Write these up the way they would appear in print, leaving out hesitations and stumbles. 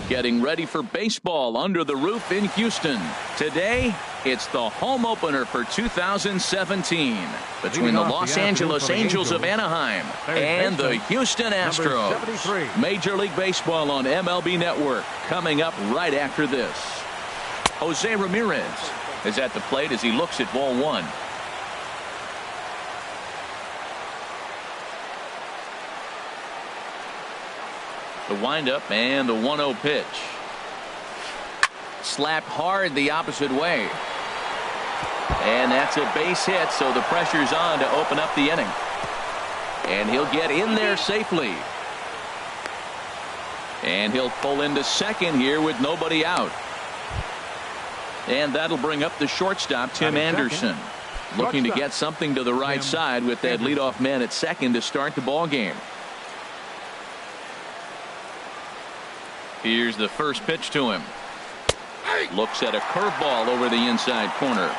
Getting ready for baseball under the roof in Houston. Today, it's the home opener for 2017 between the Los Angeles Angels of Anaheim and the Houston Astros. Major League Baseball on MLB Network coming up right after this. Jose Ramirez is at the plate as he looks at ball one. The windup and the 1-0 pitch. Slapped hard the opposite way. And that's a base hit, so the pressure's on to open up the inning. And he'll get in there safely. And he'll pull into second here with nobody out. And that'll bring up the shortstop, Tim Anderson. Looking to get something to the right side with that leadoff man at second to start the ball game. Here's the first pitch to him. Looks at a curveball over the inside corner.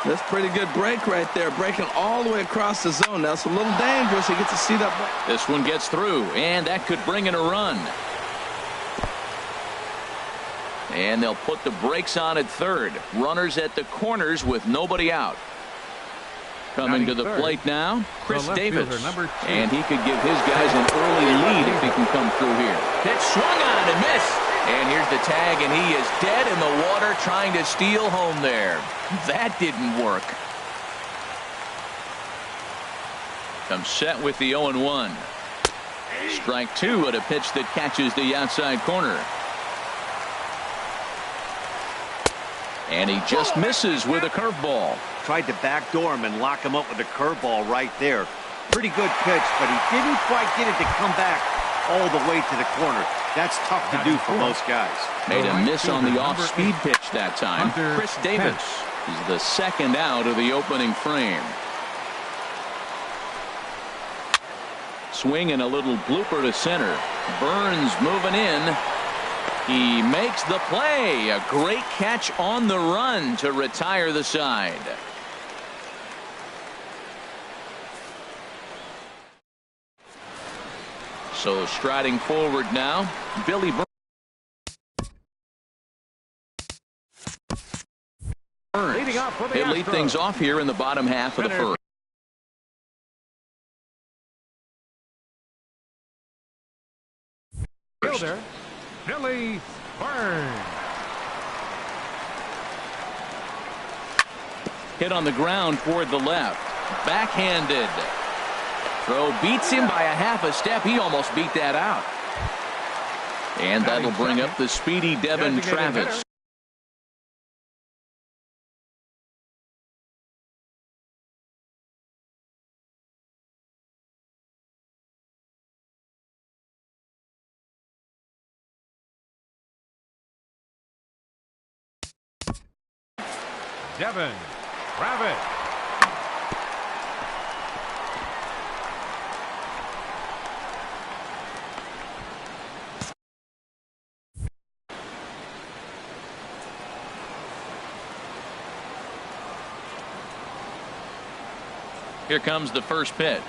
That's pretty good break right there. Breaking all the way across the zone. Now it's a little dangerous. He gets to see that. This one gets through, and that could bring in a run. And they'll put the brakes on at third. Runners at the corners with nobody out. Coming to the plate now, Chris Davis. And he could give his guys an early lead if he can come through here. Pitch swung on and missed. And here's the tag, and he is dead in the water trying to steal home there. That didn't work. Comes set with the 0-1. Strike two at a pitch that catches the outside corner. And he just misses with a curveball. Tried to backdoor him and lock him up with a curveball right there. Pretty good pitch, but he didn't quite get it to come back all the way to the corner. That's tough to do for most guys. Made a miss on the off-speed pitch that time. Chris Davis is the second out of the opening frame. Swing and a little blooper to center. Burns moving in. He makes the play. A great catch on the run to retire the side. So striding forward now, Billy Burns. He'll lead things off here in the bottom half of the first. Fielder, Billy Burns. Hit on the ground toward the left. Backhanded. Throw beats him by a half a step. He almost beat that out. And that'll bring up the speedy Devin Travis. Devin Travis. Here comes the first pitch.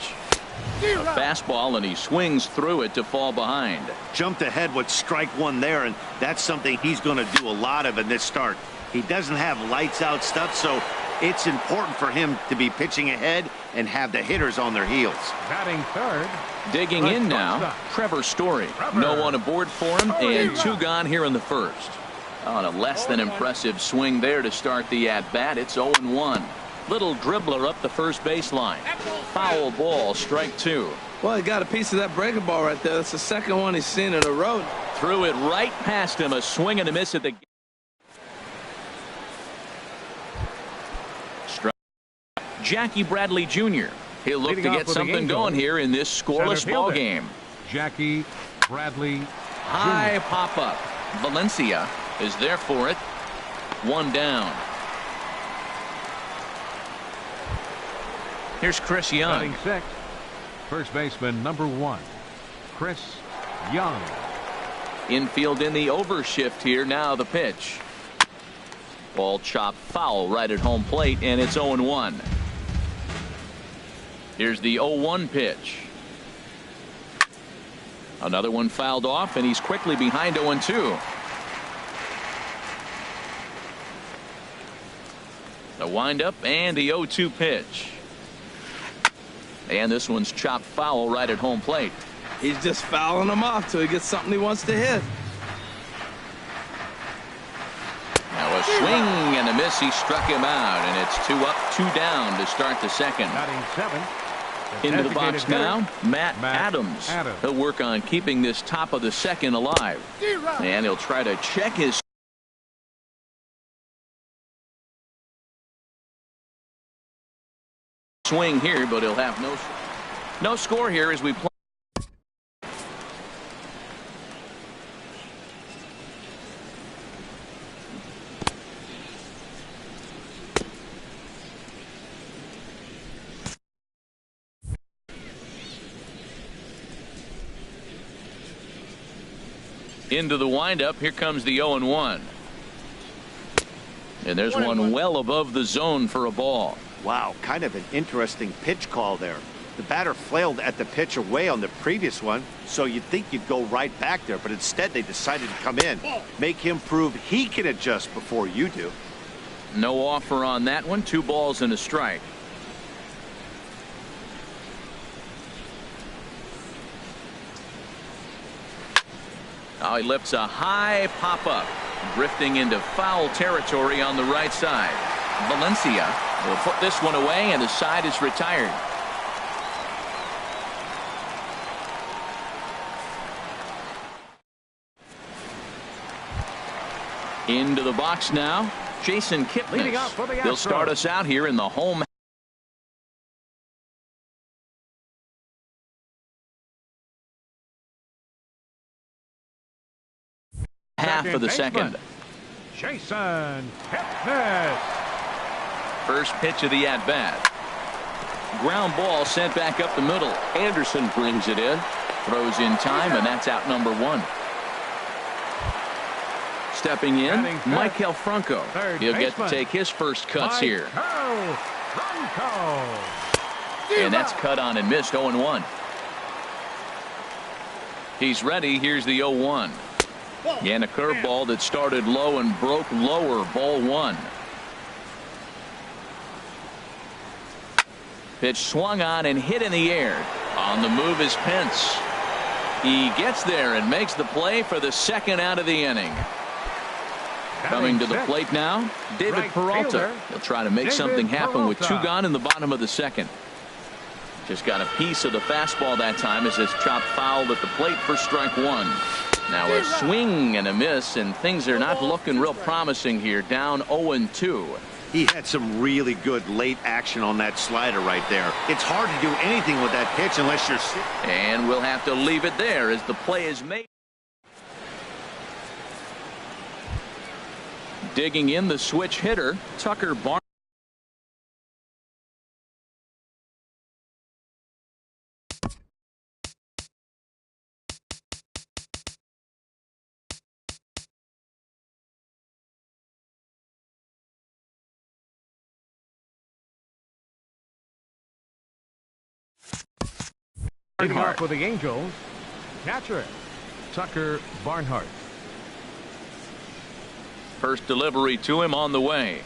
A fastball, and he swings through it to fall behind. Jumped ahead with strike one there, and that's something he's going to do a lot of in this start. He doesn't have lights out stuff, so it's important for him to be pitching ahead and have the hitters on their heels. Batting third. Digging in now, Trevor Story. No one aboard for him, and two gone here in the first. On a less than impressive swing there to start the at-bat. It's 0-1. Little dribbler up the first baseline. Foul ball, strike two. Well, he got a piece of that breaking ball right there. That's the second one he's seen in a row. Threw it right past him. A swing and a miss at the strike. Jackie Bradley Jr. He'll look to get something going here in this scoreless ball game. Jackie Bradley Jr. High pop up. Valencia is there for it. One down. Here's Chris Young. Batting sixth, first baseman number 1, Chris Young. Infield in the overshift here. Now the pitch. Ball chopped foul right at home plate, and it's 0-1. Here's the 0-1 pitch. Another one fouled off, and he's quickly behind 0-2. The windup and the 0-2 pitch. And this one's chopped foul right at home plate. He's just fouling them off till he gets something he wants to hit. Now a swing and a miss. He struck him out, and it's 2 up, 2 down to start the second. Batting 7. Into the box now, Matt Adams. He'll work on keeping this top of the second alive. And he'll try to check his swing here, but he'll have no score here as we play. Into the windup. Here comes the 0-1. And there's one well above the zone for a ball. Wow, kind of an interesting pitch call there. The batter flailed at the pitch away on the previous one, so you'd think you'd go right back there, but instead they decided to come in. Make him prove he can adjust before you do. No offer on that one. 2 balls and a strike. Now he lifts a high pop-up, drifting into foul territory on the right side. Valencia will put this one away, and the side is retired. Into the box now, Jason Kipnis. He'll start us out here in the home half of the second. Jason Kipnis. First pitch of the at-bat. Ground ball sent back up the middle. Anderson brings it in. Throws in time, and that's out number 1. Stepping in, Maikel Franco. He'll get to take his first cuts here. And that's cut on and missed. 0-1. He's ready. Here's the 0-1. And a curveball that started low and broke lower. Ball 1. Pitch swung on and hit in the air. On the move is Pence. He gets there and makes the play for the second out of the inning. Coming to the plate now, David Peralta. He'll try to make something happen with 2 gone in the bottom of the second. Just got a piece of the fastball that time as it's chopped foul at the plate for strike 1. Now a swing and a miss, and things are not looking real promising here. Down 0-2. He had some really good late action on that slider right there. It's hard to do anything with that pitch unless you're sitting. And we'll have to leave it there as the play is made. Digging in the switch hitter, Tucker Barnhart. Off with the Angels, catcher Tucker Barnhart. First delivery to him on the way.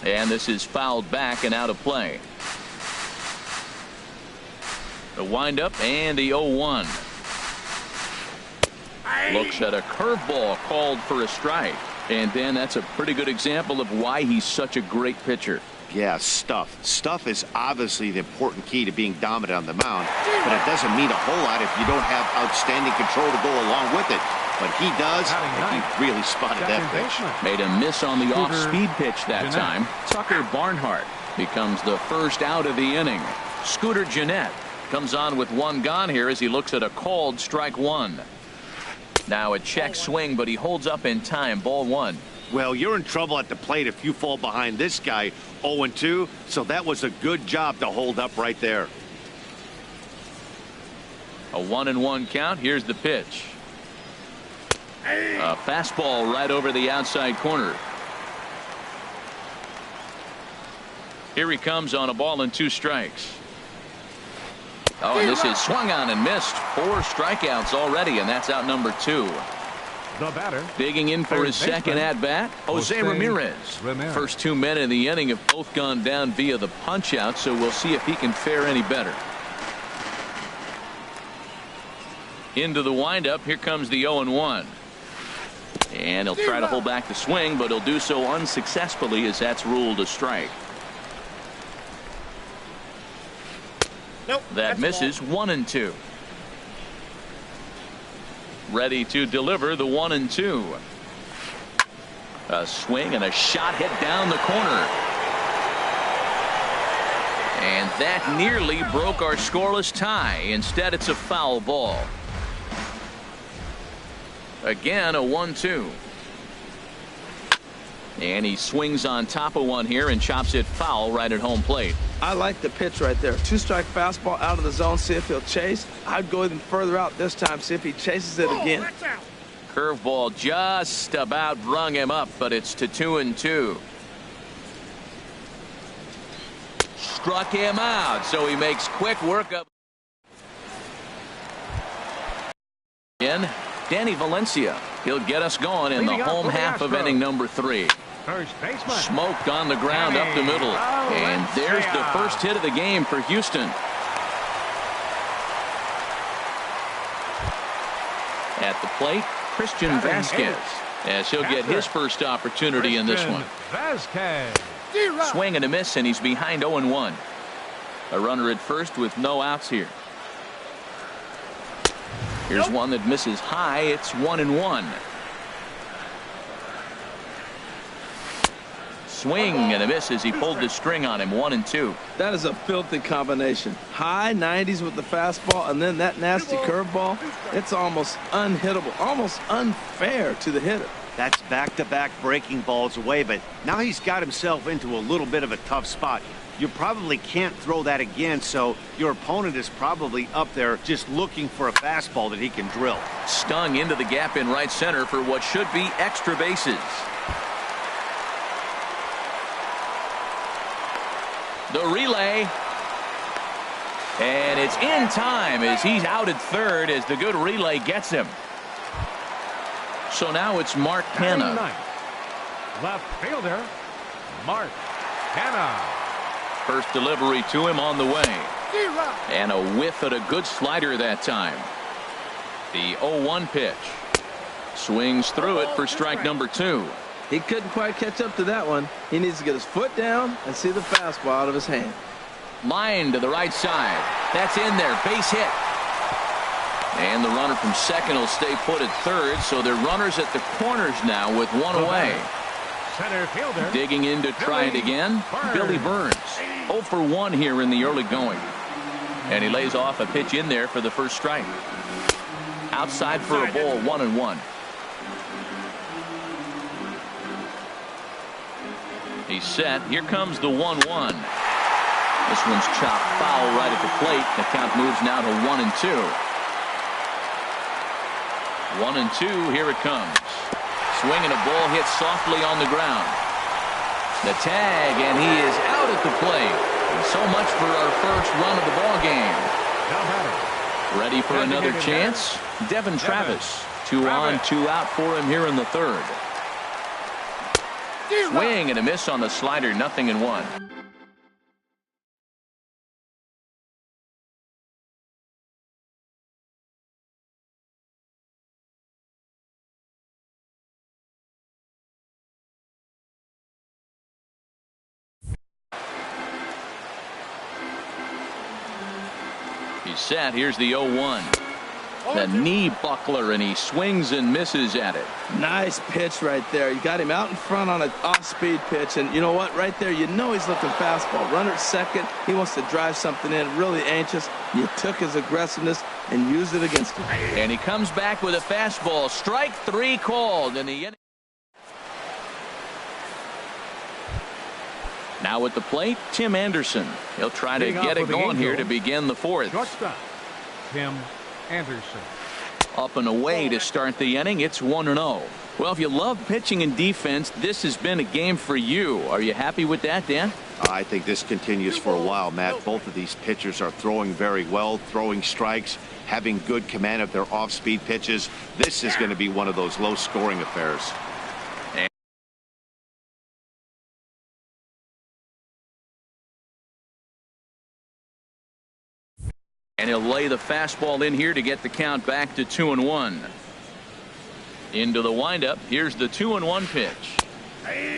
And this is fouled back and out of play. The windup and the 0-1. Looks at a curveball called for a strike. And then that's a pretty good example of why he's such a great pitcher. Yeah, stuff. Stuff is obviously the important key to being dominant on the mound, but it doesn't mean a whole lot if you don't have outstanding control to go along with it. But he does, and he really spotted that pitch. Made a miss on the off-speed pitch that time. Tucker Barnhart becomes the first out of the inning. Scooter Gennett comes on with 1 gone here as he looks at a called strike 1. Now a check swing, but he holds up in time. Ball 1. Well, you're in trouble at the plate if you fall behind this guy 0-2, so that was a good job to hold up right there. A 1-1 count. Here's the pitch. A fastball right over the outside corner. Here he comes on a ball and 2 strikes. Oh, and this is swung on and missed. 4 strikeouts already, and that's out number 2. The batter. Digging in for his second at-bat, Jose Ramirez. First 2 men in the inning have both gone down via the punch-out, so we'll see if he can fare any better. Into the windup, here comes the 0-1. And he'll try to hold back the swing, but he'll do so unsuccessfully as that's ruled a strike. Nope, that misses 1-2. Ready to deliver the 1-2. A swing and a shot hit down the corner. And that nearly broke our scoreless tie. Instead, it's a foul ball. Again, a 1-2. And he swings on top of one here and chops it foul right at home plate. I like the pitch right there. 2-strike fastball out of the zone. See if he'll chase. I'd go even further out this time. See if he chases it again. Curveball just about rung him up, but it's to 2-2. Struck him out, so he makes quick work of. Again, Danny Valencia. He'll get us going in the home half of inning number 3. First baseman. Smoked on the ground up the middle. And there's the first hit of the game for Houston. At the plate, Christian Vasquez, as he'll get his first opportunity in this one. Swing and a miss, and he's behind 0-1. A runner at first with no outs here. Here's one that misses high. It's 1-1. Swing and a miss as he pulled the string on him. 1-2. That is a filthy combination. High 90s with the fastball and then that nasty curveball. It's almost unhittable, almost unfair to the hitter. That's back-to-back breaking balls away, but now he's got himself into a little bit of a tough spot. You probably can't throw that again, so your opponent is probably up there just looking for a fastball that he can drill. Stung into the gap in right center for what should be extra bases. The relay. And it's in time as he's out at third as the good relay gets him. So now it's Mark Canha. Left fielder, Mark Canha. First delivery to him on the way. And a whiff at a good slider that time. The 0-1 pitch. Swings through it for strike number 2. He couldn't quite catch up to that one. He needs to get his foot down and see the fastball out of his hand. Line to the right side. That's in there. Base hit. And the runner from second will stay put at third, so they're runners at the corners now with one away. Center fielder. Digging in to try it again, Billy Burns. 0 for 1 here in the early going. And he lays off a pitch in there for the first strike. Outside for a ball, 1-1. He's set. Here comes the 1-1. This one's chopped foul right at the plate. The count moves now to 1-2. 1-2. Here it comes. Swinging a ball hit softly on the ground. The tag, and he is out at the plate. So much for our first run of the ball game. Ready for another chance? Devin Travis. 2 on, 2 out for him here in the third. Swing and a miss on the slider. 0-1. He's set. Here's the 0-1. The knee buckler, and he swings and misses at it. Nice pitch right there. You got him out in front on an off-speed pitch, and you know what? Right there, you know he's looking fastball. Runner at second. He wants to drive something in. Really anxious. You took his aggressiveness and used it against him. And he comes back with a fastball. Strike 3 called in the inning. Now at the plate, Tim Anderson. He'll try to get it going here to begin the fourth. Shortstop, Tim Anderson. Up and away to start the inning. It's 1-0. Well, if you love pitching and defense, this has been a game for you. Are you happy with that, Dan? I think this continues for a while, Matt. Both of these pitchers are throwing very well, throwing strikes, having good command of their off-speed pitches. This is going to be one of those low-scoring affairs. And he'll lay the fastball in here to get the count back to 2-1. Into the windup. Here's the 2-1 pitch.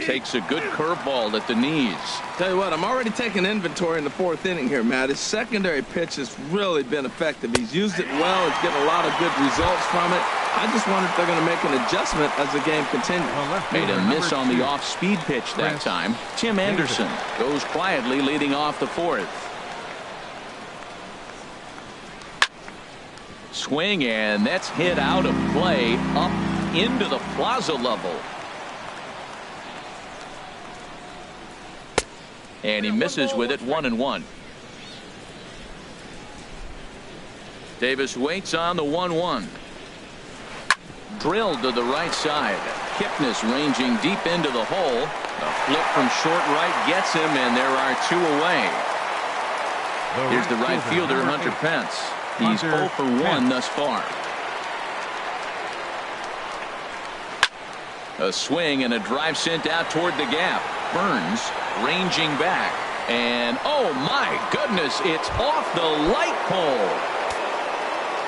Takes a good curveball at the knees. Tell you what, I'm already taking inventory in the fourth inning here, Matt. His secondary pitch has really been effective. He's used it well. He's getting a lot of good results from it. I just wonder if they're going to make an adjustment as the game continues. Made a miss on the off-speed pitch that time. Tim Anderson goes quietly leading off the fourth. Swing, and that's hit out of play up into the plaza level. And he misses with it. 1-1. Davis waits on the 1-1. Drilled to the right side. Kipnis ranging deep into the hole. A flip from short right gets him, and there are two away. Here's the right fielder, Hunter Pence. He's 0 for 1 thus far. A swing and a drive sent out toward the gap. Burns ranging back. And oh my goodness, it's off the light pole.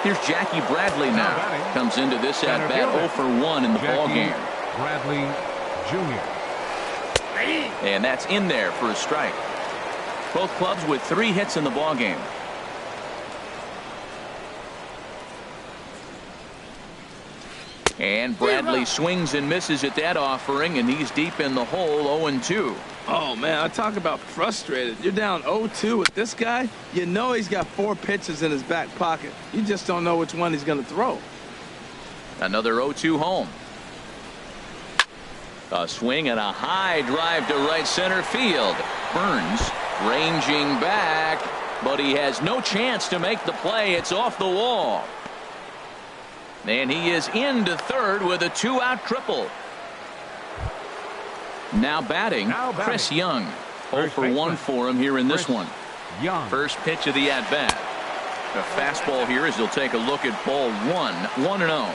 Here's Jackie Bradley now. Comes into this at bat 0 for 1 in the ball game. Bradley Jr. And that's in there for a strike. Both clubs with 3 hits in the ball game. And Bradley swings and misses at that offering, and he's deep in the hole. 0-2. Oh, man, I talk about frustrated. You're down 0-2 with this guy. You know he's got 4 pitches in his back pocket. You just don't know which one he's going to throw. Another 0-2 home. A swing and a high drive to right center field. Burns ranging back, but he has no chance to make the play. It's off the wall. And he is into third with a 2-out triple. Now batting, Chris Young. 0 for 1 for him here in this one. First pitch of the at-bat. A fastball here as he'll take a look at ball 1. 1-0.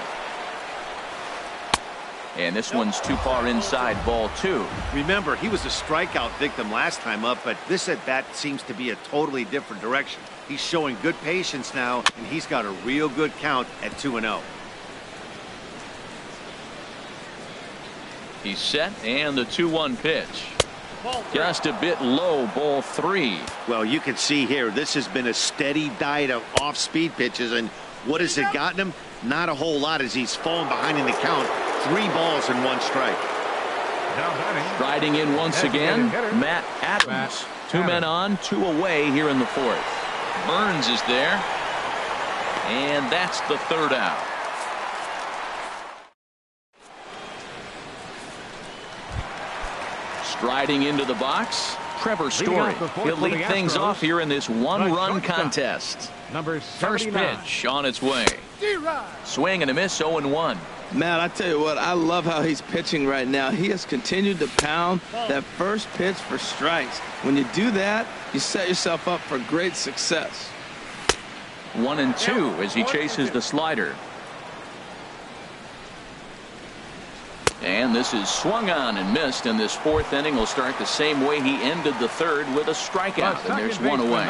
And this one's too far inside, ball 2. Remember, he was a strikeout victim last time up, but this at-bat seems to be a totally different direction. He's showing good patience now, and he's got a real good count at 2-0. He's set, and the 2-1 pitch. Just a bit low, ball 3. Well, you can see here, this has been a steady diet of off-speed pitches, and what has it gotten him? Not a whole lot as he's fallen behind in the count. 3 balls and 1 strike. Striding in once again, Matt Adams. 2 men on, 2 away here in the fourth. Burns is there, and that's the 3rd out. Striding into the box, Trevor Story. He'll lead things off here in this 1-run contest. First pitch on its way. Swing and a miss, 0-1. Matt, I tell you what, I love how he's pitching right now. He has continued to pound that first pitch for strikes. When you do that, you set yourself up for great success. 1-2 as he chases the slider. And this is swung on and missed, and this 4th inning will start the same way he ended the 3rd with a strikeout, and there's 1 away.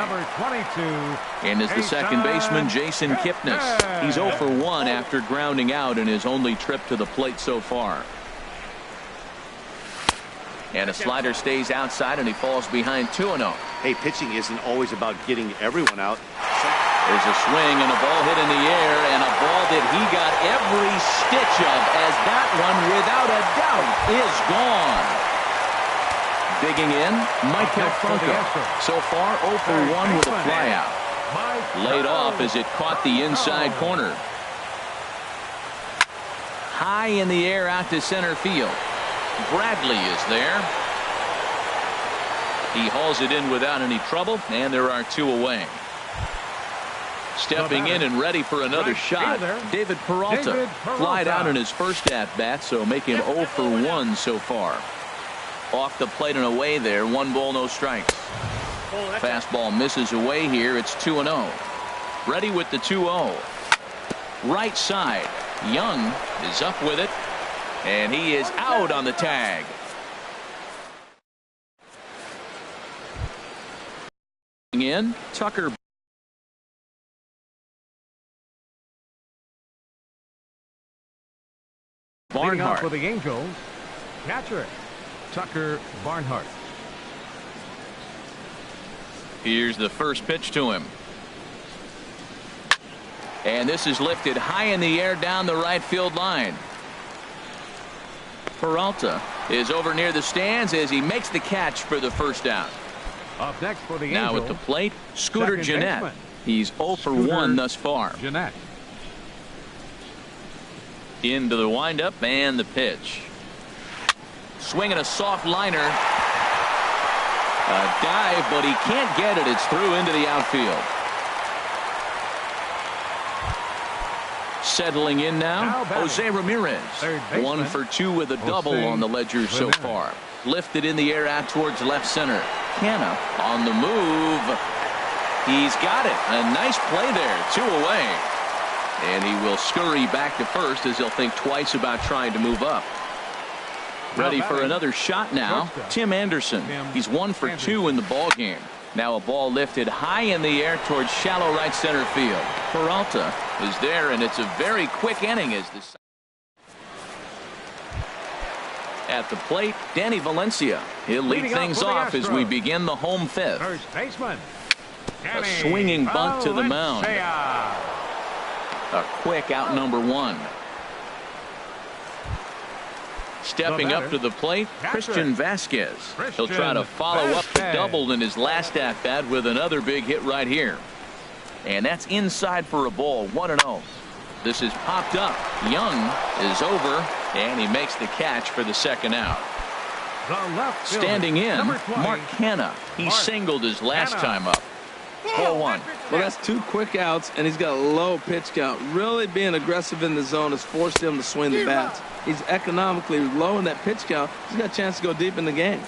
And is the second baseman, Jason Kipnis. He's 0 for 1 after grounding out in his only trip to the plate so far. And a slider stays outside, and he falls behind 2-0. Hey, pitching isn't always about getting everyone out. There's a swing and a ball hit in the air, and a ball that he got every stitch of, as that one, without a doubt, is gone. Digging in, Michael Franco. So far, 0 for 1 with a flyout. Laid off as it caught the inside corner. High in the air out to center field. Bradley is there. He hauls it in without any trouble, and there are 2 away. Stepping in and ready for another shot, David Peralta. Flied out in his first at-bat, so make him 0 for 1 so far. Off the plate and away there, 1 ball, no strikes. Fastball misses away here. It's 2-0. Ready with the 2-0. Right side. Young is up with it, and he is out on the tag. In Tucker. Barnhart for the Angels. Catcher Tucker Barnhart. Here's the first pitch to him. And this is lifted high in the air down the right field line. Peralta is over near the stands as he makes the catch for the first out. Up next for the now Angels, at the plate, Scooter Gennett. Baseman. He's 0 for 1 thus far. Gennett. Into the windup and the pitch. Swinging a soft liner. A dive, but he can't get it. It's through into the outfield. Settling in now Jose Ramirez. 1 for 2 with a double on the ledger so far. Lifted in the air out towards left center. Canha on the move. He's got it. A nice play there. 2 away. And he will scurry back to first as he'll think twice about trying to move up. Ready for another shot now. Tim Anderson. He's 1 for 2 in the ball game. Now a ball lifted high in the air towards shallow right center field. Peralta is there, and it's a very quick inning as this. At the plate, Danny Valencia. He'll lead things off as we begin the home fifth. First baseman. A swinging bunt to the mound. A quick out number 1. Stepping up to the plate, Christian Vasquez. He'll try to follow up the double in his last at-bat with another big hit right here. And that's inside for a ball, 1-0. This is popped up. Young is over, and he makes the catch for the second out. Standing in, Mark Canha. He singled his last time up. 4-1. Well, that's 2 quick outs, and he's got a low pitch count. Really being aggressive in the zone has forced him to swing the bats. He's economically low in that pitch count. He's got a chance to go deep in the game.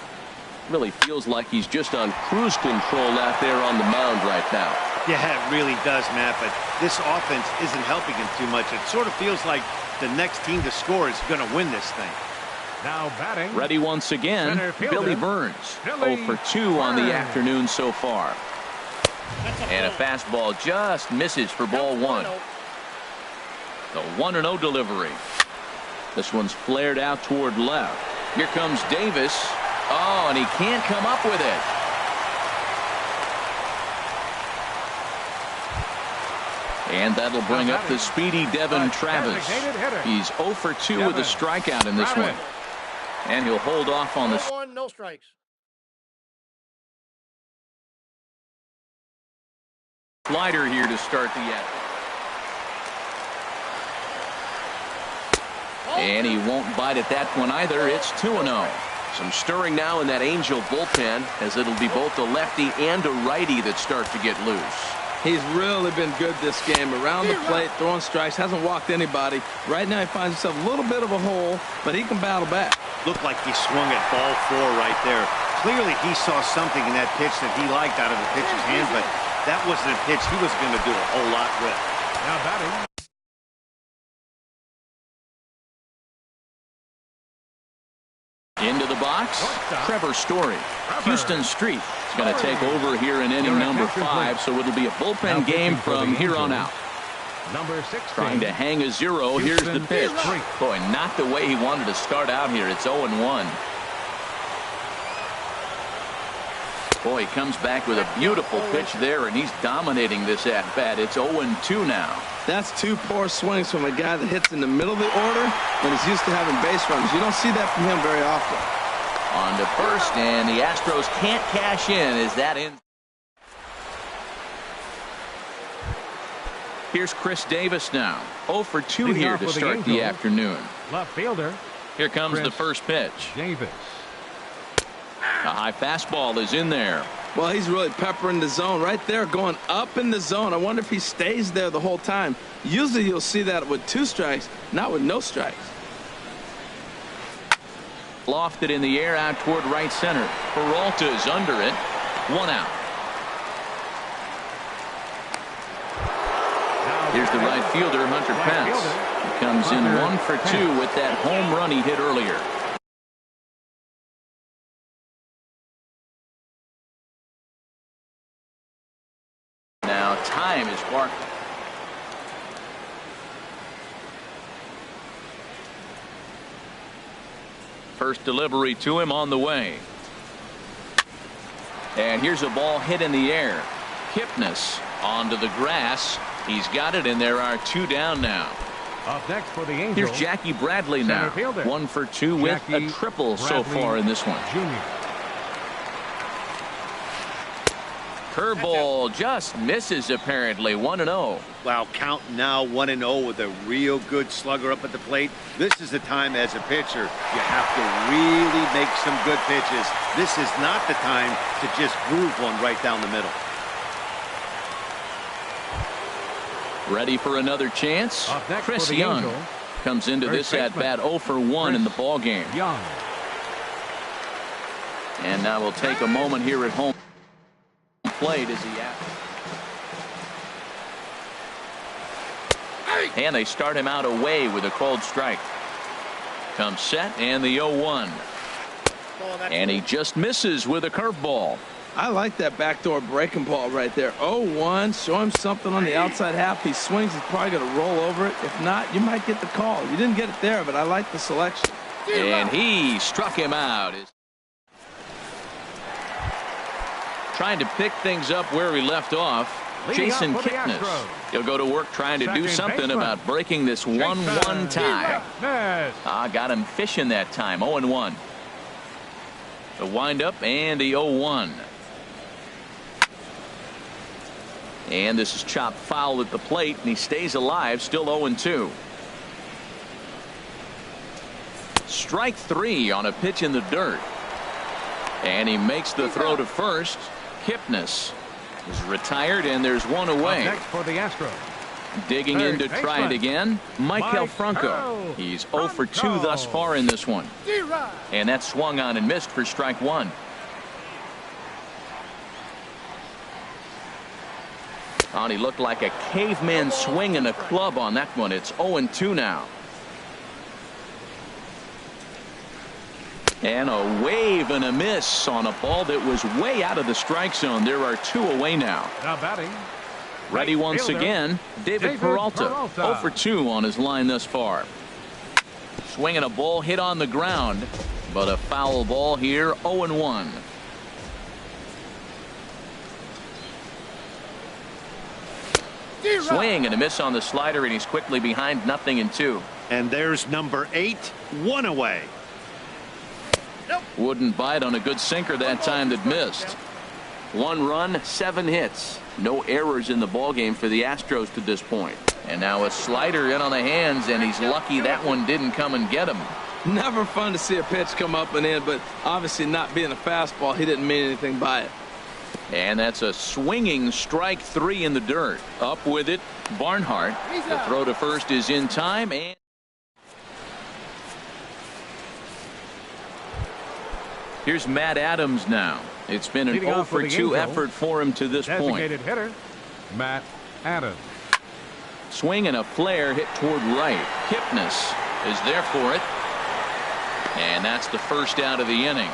Really feels like he's just on cruise control out there on the mound right now. Yeah, it really does, Matt, but this offense isn't helping him too much. It sort of feels like the next team to score is going to win this thing. Now batting. Ready once again, Billy Burns. 0 for 2 on the afternoon so far. And a fastball just misses for ball 1. The 1-0 delivery. This one's flared out toward left. Here comes Davis. Oh, and he can't come up with it. And that'll bring up the speedy Devin Travis. He's 0 for 2 with a strikeout in this one. And he'll hold off on the... 1, no strikes. Slider here to start the at. And he won't bite at that one either. It's 2-0. Some stirring now in that Angel bullpen, as it'll be both a lefty and a righty that start to get loose. He's really been good this game. Around the plate, throwing strikes, hasn't walked anybody. Right now he finds himself a little bit of a hole, but he can battle back. Looked like he swung at ball 4 right there. Clearly he saw something in that pitch that he liked out of the pitcher's hand, but that wasn't a pitch he was going to do a whole lot with. Now batting. Into the box, Trevor Story. Houston Street is going to take over here in inning number 5, so it'll be a bullpen game from here on out. Number 16. Trying to hang a 0. Here's the pitch. Boy, not the way he wanted to start out here. It's 0-1. Boy, he comes back with a beautiful pitch there, and he's dominating this at-bat. It's 0-2 now. That's 2 poor swings from a guy that hits in the middle of the order and is used to having base runners. You don't see that from him very often. On to first, and the Astros can't cash in. Is that in? Here's Chris Davis now. 0 for 2 here to start the afternoon. Left fielder. Here comes the first pitch. Davis. A high fastball is in there. Well, he's really peppering the zone right there, going up in the zone. I wonder if he stays there the whole time. Usually you'll see that with 2 strikes, not with no strikes. Lofted in the air out toward right center. Peralta's under it. 1 out. Here's the right fielder, Hunter Pence. He comes in 1 for 2 with that home run he hit earlier. Now time is barking. First delivery to him on the way. And here's a ball hit in the air. Kipnis onto the grass. He's got it, and there are 2 down now. Up next for the Angels. Here's Jackie Bradley now. 1 for 2 with a triple so far in this one. Jr. Curveball just misses apparently. 1-0. Wow, count now 1-0 with a real good slugger up at the plate. This is the time as a pitcher you have to really make some good pitches. This is not the time to just groove one right down the middle. Ready for another chance. Chris Young comes into this at bat 0 for 1 in the ball game. Young. And now we'll take a moment here at home plate as he and they start him out away with a called strike. Comes set and the 0-1. And he just misses with a curveball. I like that backdoor breaking ball right there. 0-1. Show him something on the outside half. He swings. He's probably going to roll over it. If not, you might get the call. You didn't get it there, but I like the selection. And he struck him out. Trying to pick things up where we left off. Jason Kipnis. He'll go to work trying to do something about breaking this 1-1 tie. Got him fishing that time. 0-1. The windup and the 0-1. And this is chopped foul at the plate, and he stays alive, still 0-2. Strike 3 on a pitch in the dirt. And he makes the throw to first. Kipnis is retired, and there's 1 away. Next for the Astros. Digging in to try it again, Maikel Franco. He's 0 for 2 thus far in this one. And that swung on and missed for strike 1. And he looked like a caveman swinging a club on that one. It's 0-2 now. And a wave and a miss on a ball that was way out of the strike zone. There are 2 away now. Now batting. Ready once again, David Peralta. 0 for 2 on his line thus far. Swinging a ball hit on the ground, but a foul ball here. 0-1. Swing and a miss on the slider, and he's quickly behind 0-2. And there's number 8, 1 away. Wouldn't bite on a good sinker that time that missed. 1 run, 7 hits. No errors in the ballgame for the Astros to this point. And now a slider in on the hands, and he's lucky that one didn't come and get him. Never fun to see a pitch come up and in, but obviously not being a fastball, he didn't mean anything by it. And that's a swinging strike 3 in the dirt. Up with it, Barnhart. The throw to first is in time, and here's Matt Adams now. It's been an 0 for 2 effort for him to this point. Designated hitter, Matt Adams. Swing and a flare hit toward right. Kipnis is there for it. And that's the first out of the inning.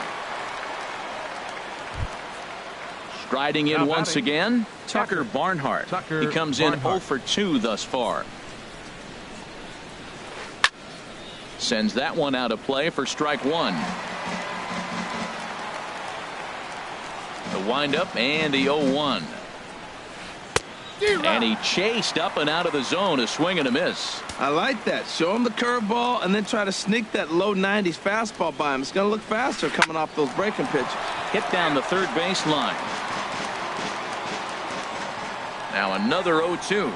Striding in once again, Tucker Barnhart. He comes in 0 for 2 thus far. Sends that one out of play for strike 1. The windup and the 0-1. And he chased up and out of the zone. A swing and a miss. I like that. Show him the curveball and then try to sneak that low 90s fastball by him. It's going to look faster coming off those breaking pitches. Hit down the third base line. Now another 0-2.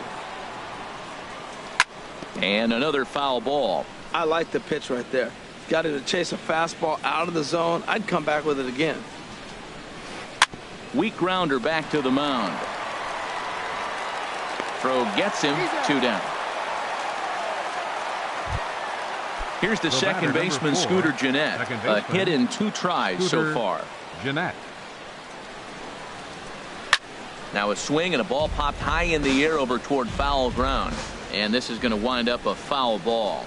And another foul ball. I like the pitch right there. Got him to chase a fastball out of the zone. I'd come back with it again. Weak grounder back to the mound. Throw gets him. 2 down. Here's the second baseman, Scooter Gennett. A hit in 2 tries so far. Gennett. Now a swing and a ball popped high in the air over toward foul ground. And this is going to wind up a foul ball.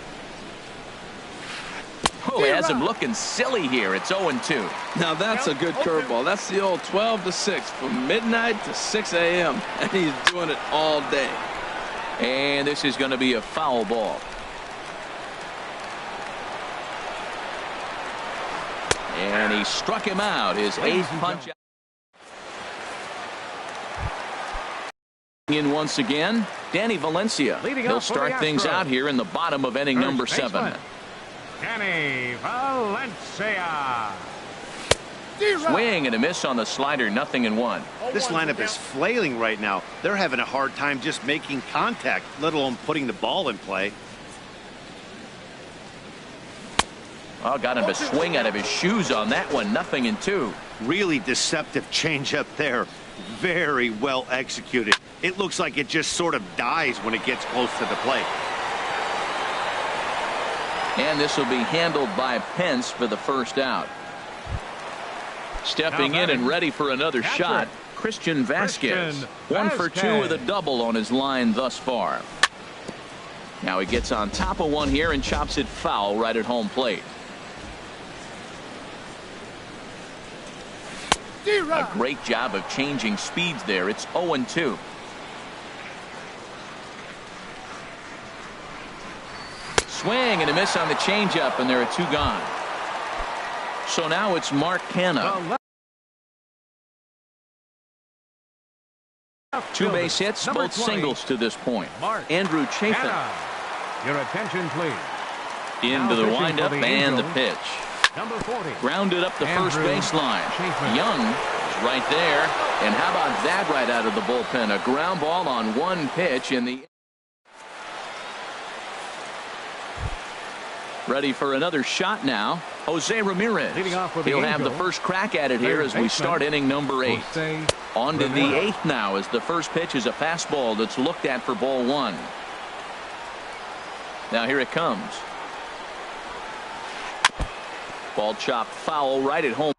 Oh, he has him looking silly here. It's 0-2. Now that's a good curveball. That's the old 12 to 6 from midnight to 6 a.m. and he's doing it all day. And this is going to be a foul ball. And he struck him out. His 8th punch out. In once again, Danny Valencia. He'll start things out here in the bottom of inning number 7. Danny Valencia. Swing and a miss on the slider. 0-1. This lineup is flailing right now. They're having a hard time just making contact, let alone putting the ball in play. Oh, got him to swing out of his shoes on that one. 0-2. Really deceptive changeup there. Very well executed. It looks like it just sort of dies when it gets close to the plate. And this will be handled by Pence for the first out. Stepping in and ready for another shot, Christian Vasquez. 1 for 2 with a double on his line thus far. Now he gets on top of one here and chops it foul right at home plate. A great job of changing speeds there. It's 0-2. Swing and a miss on the changeup, and there are 2 gone. So now it's Mark Canha. 2 base hits, both singles to this point. Andrew Chafin. Your attention, please. Into the windup and the pitch. Number 40. Grounded up the first baseline. Young is right there. And how about that right out of the bullpen? A ground ball on 1 pitch in the. Ready for another shot now. Jose Ramirez. He'll have the first crack at it here as we start inning number 8. On to the 8th now as the first pitch is a fastball that's looked at for ball 1. Now here it comes. Ball chopped foul right at home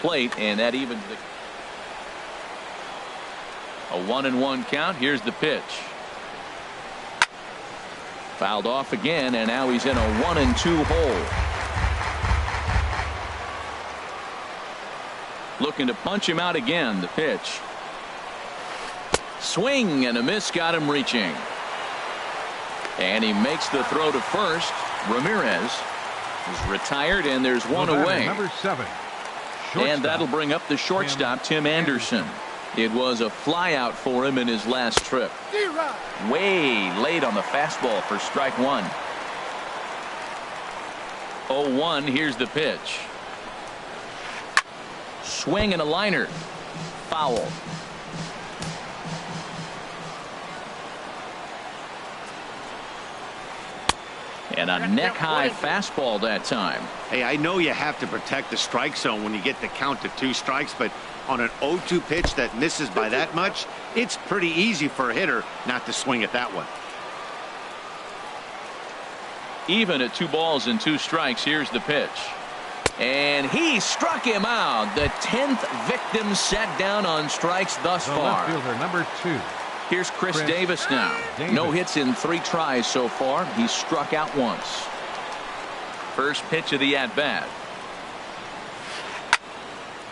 plate, and that evens the. A 1-1 count. Here's the pitch. Fouled off again, and now he's in a 1-2 hole. Looking to punch him out again. The pitch. Swing and a miss, got him reaching. And he makes the throw to first. Ramirez is retired, and there's 1 away. Number 7. And that'll bring up the shortstop, Tim Anderson. It was a fly out for him in his last trip. Way late on the fastball for strike 1. 0-1. Here's the pitch. Swing and a liner. Foul. And a neck-high fastball that time. Hey, I know you have to protect the strike zone when you get the count to 2 strikes, but on an 0-2 pitch that misses by that much, it's pretty easy for a hitter not to swing at that one. Even at 2 balls and 2 strikes. Here's the pitch. And he struck him out. The 10th victim set down on strikes thus far. Left fielder, number 2. Here's Chris Davis now. No hits in 3 tries so far. He's struck out once. First pitch of the at-bat.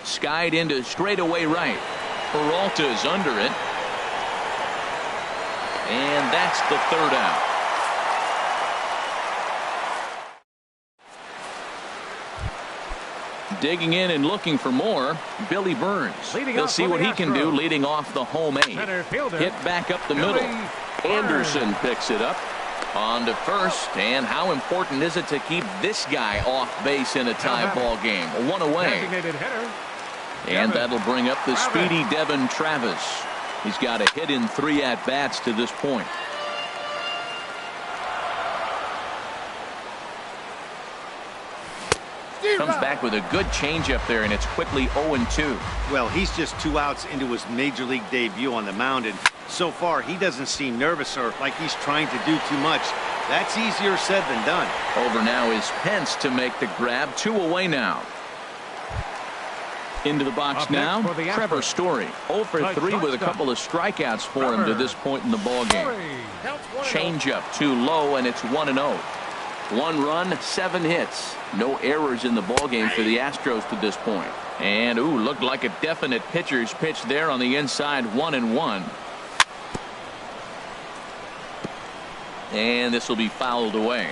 Skied into straightaway right. Peralta's under it. And that's the 3rd out. Digging in and looking for more, Billy Burns. He'll see what he can do leading off the home 8. Hit back up the middle. Anderson picks it up. On to first. And how important is it to keep this guy off base in a tie ball game? 1 away. And that'll bring up the speedy Devin Travis. He's got a hit in 3 at-bats to this point. Comes back with a good changeup there, and it's quickly 0-2. Well, he's just 2 outs into his major league debut on the mound, and so far he doesn't seem nervous or like he's trying to do too much. That's easier said than done. Over now is Pence to make the grab. 2 away now. Into the box now, Trevor Story. 0 for 3 with a couple of strikeouts for him to this point in the ballgame. Changeup too low, and it's 1-0. 1 run, 7 hits. No errors in the ballgame for the Astros to this point. And, ooh, looked like a definite pitcher's pitch there on the inside, 1-1. And this will be fouled away.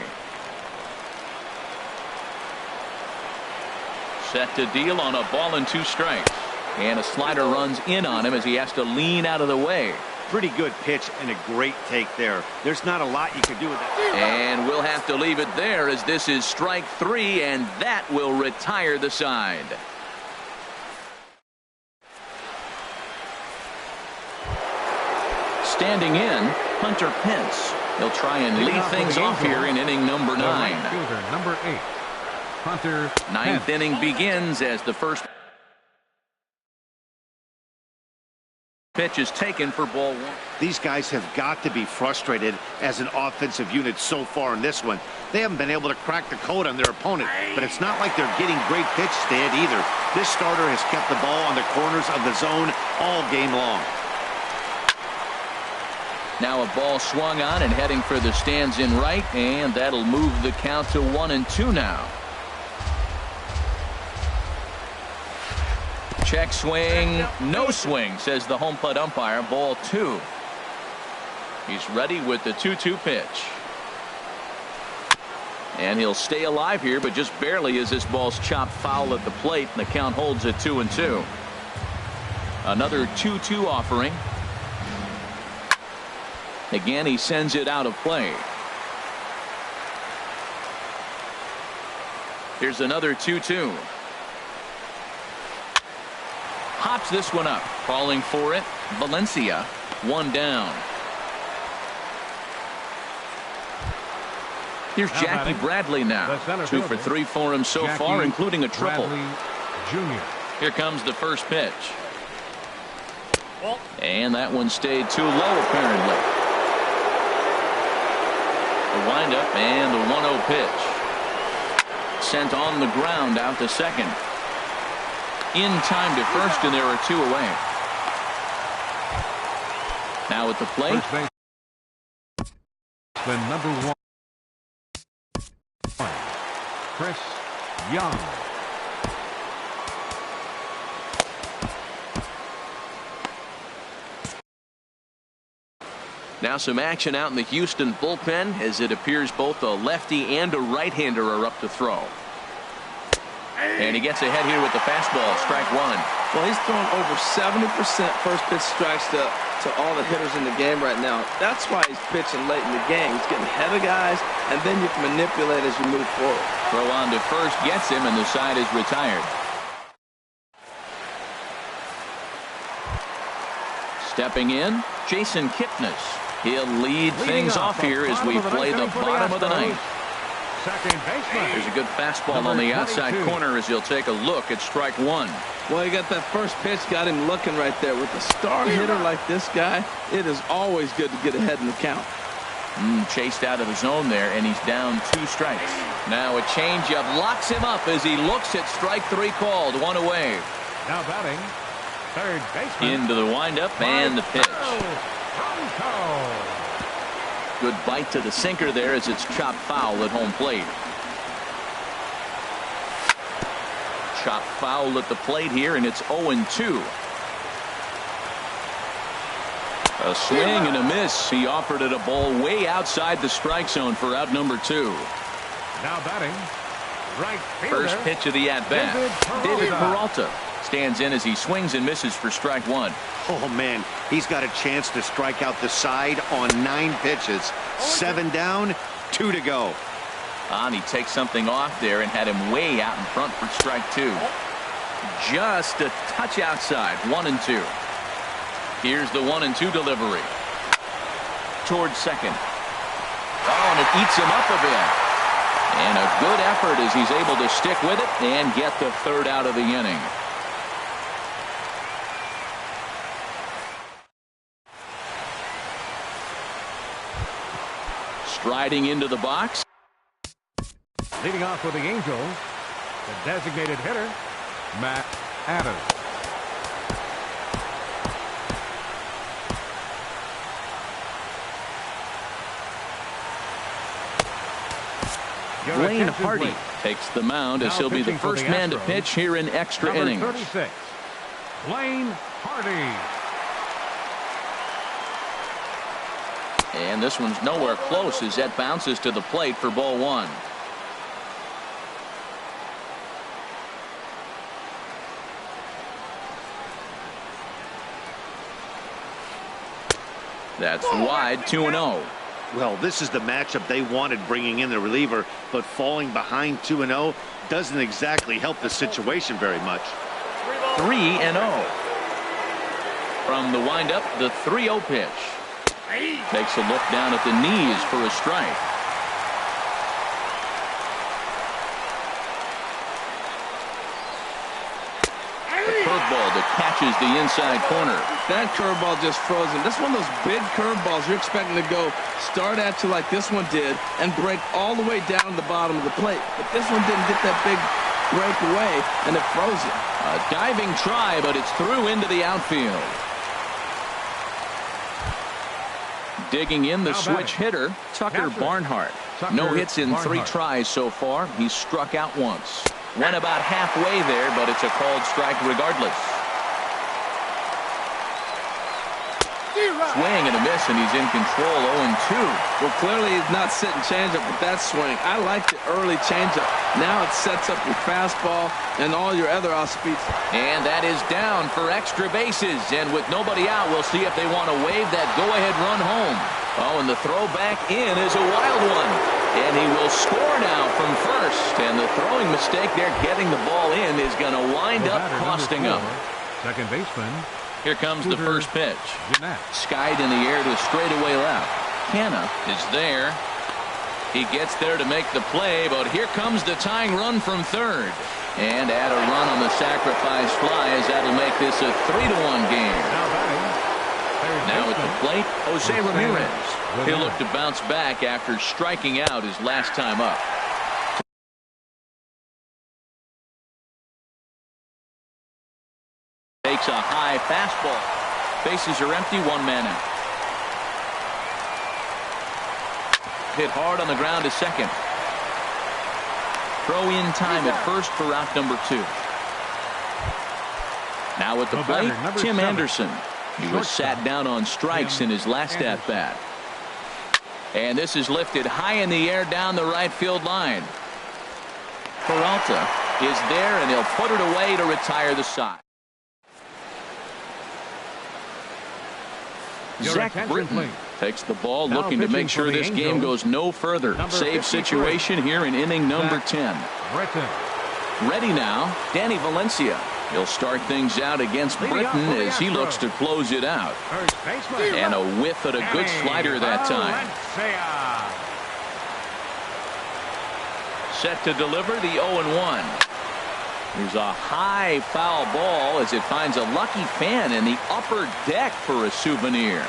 Set to deal on a ball and 2 strikes. And a slider runs in on him as he has to lean out of the way. Pretty good pitch and a great take there. There's not a lot you can do with that. And we'll have to leave it there as this is strike 3, and that will retire the side. Standing in, Hunter Pence. He'll try and lead things off here in inning number 9. Fielder, number 8, Hunter Ninth Pence. inning begins as the first pitch is taken for ball 1. These guys have got to be frustrated as an offensive unit so far in this one. They haven't been able to crack the code on their opponent, but it's not like they're getting great pitch stand either. This starter has kept the ball on the corners of the zone all game long. Now a ball swung on and heading for the stands in right, and that'll move the count to 1-2 now. Check swing, no swing, says the home plate umpire. Ball 2. He's ready with the 2-2 pitch. And he'll stay alive here, but just barely as this ball's chopped foul at the plate, and the count holds at 2-2. Another 2-2 offering. Again, he sends it out of play. Here's another 2-2. Hops this one up. Calling for it. Valencia. 1 down. Here's Jackie Bradley now. 2 for 3 for him so far, including a triple. Jr. Here comes the first pitch. And that one stayed too low, apparently. The windup and the 1-0 pitch. Sent on the ground out to second. In time to first, and there are 2 away. Now at the plate. First baseman number 1, Chris Young. Now some action out in the Houston bullpen as it appears both a lefty and a right-hander are up to throw. And he gets ahead here with the fastball. Strike 1. Well, he's throwing over 70% first pitch strikes to all the hitters in the game right now. That's why he's pitching late in the game. He's getting ahead of guys, and then you can manipulate as you move forward. Throw on to first gets him, and the side is retired. Stepping in, Jason Kipnis. He'll lead things off here as we play the bottom of the ninth. Second baseman. There's a good fastball on the outside corner as he'll take a look at strike 1. Well, you got that first pitch, got him looking right there. With a star hitter like this guy, it is always good to get ahead in the count. Chased out of the zone there, and he's down 2 strikes. Now a changeup locks him up as he looks at strike 3 called. 1 away. Now batting, third baseman. Into the windup and the pitch. Bronco. Good bite to the sinker there as it's chopped foul at home plate. Chopped foul at the plate here, and it's 0-2. A swing and a miss. He offered it a ball way outside the strike zone for out number 2. Now batting, right fielder. First pitch of the at-bat. David Peralta stands in as he swings and misses for strike 1. Oh, man, he's got a chance to strike out the side on 9 pitches. 7 down, 2 to go. And he takes something off there and had him way out in front for strike 2. Just a touch outside. 1-2. Here's the 1-2 delivery. Towards second. Oh, and it eats him up a bit. And a good effort as he's able to stick with it and get the third out of the inning. Striding into the box. Leading off for the Angels, the designated hitter, Matt Adams. Blaine Hardy takes the mound as he'll be the first man to pitch here in extra innings. 36, Blaine Hardy. And this one's nowhere close as that bounces to the plate for ball one. That's wide, 2-0. Well, this is the matchup they wanted, bringing in the reliever, but falling behind 2-0 doesn't exactly help the situation very much. 3-0. From the windup, the 3-0 pitch. Takes a look down at the knees for a strike. The curveball that catches the inside corner. That curveball just froze him. That's one of those big curveballs you're expecting to go start at you like this one did and break all the way down the bottom of the plate. But this one didn't get that big break away, and it froze him. A diving try, but it's through into the outfield. Digging in the switch hitter, Tucker Barnhart. No hits in 3 tries so far. He's struck out once. Went about halfway there, but it's a called strike regardless. Swing and a miss, and he's in control, 0-2. Well, clearly he's not sitting changeup with that swing. I like the early changeup. Now it sets up your fastball and all your other off-speeds. And that is down for extra bases. And with nobody out, we'll see if they want to wave that go-ahead run home. Oh, and the throw back in is a wild one. And he will score now from first. And the throwing mistake there, getting the ball in, is going to wind up costing him. Second baseman. Here comes the first pitch. Skied in the air to straightaway left. Canna is there. He gets there to make the play, but here comes the tying run from third. And add a run on the sacrifice fly, as that'll make this a 3-1 game. Now at the plate, Jose Ramirez. He'll look to bounce back after striking out his last time up. Takes a high fastball. Bases are empty, 1 man out. Hit hard on the ground to second. Throw in time at first for out number 2. Now at the plate, Tim Anderson. He was sat down on strikes in his last at bat. And this is lifted high in the air down the right field line. Peralta is there, and he'll put it away to retire the side. Zach Britton takes the ball, looking to make sure this game goes no further. Save situation here in inning number 10. Ready now, Danny Valencia. He'll start things out against Britton as he looks to close it out. And a whiff at a good slider that time. Set to deliver the 0-1. There's a high foul ball as it finds a lucky fan in the upper deck for a souvenir.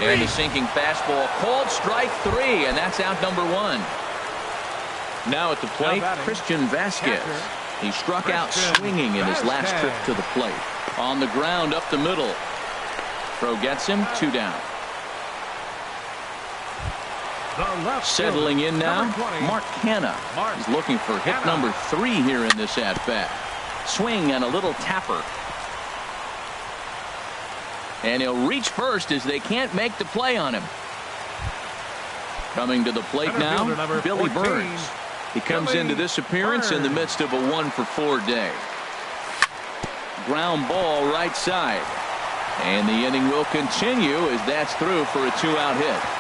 And a sinking fastball, called strike 3, and that's out number 1. Now at the plate, Christian Vasquez. He struck out swinging in his last trip to the plate. On the ground up the middle. Throw gets him, 2 down. Settling in now, Mark Canha. He's looking for hit number 3 here in this at-bat. Swing and a little tapper. And he'll reach first as they can't make the play on him. Coming to the plate now, Billy Burns. He comes into this appearance in the midst of a 1-for-4 day. Ground ball right side. And the inning will continue as that's through for a 2-out hit.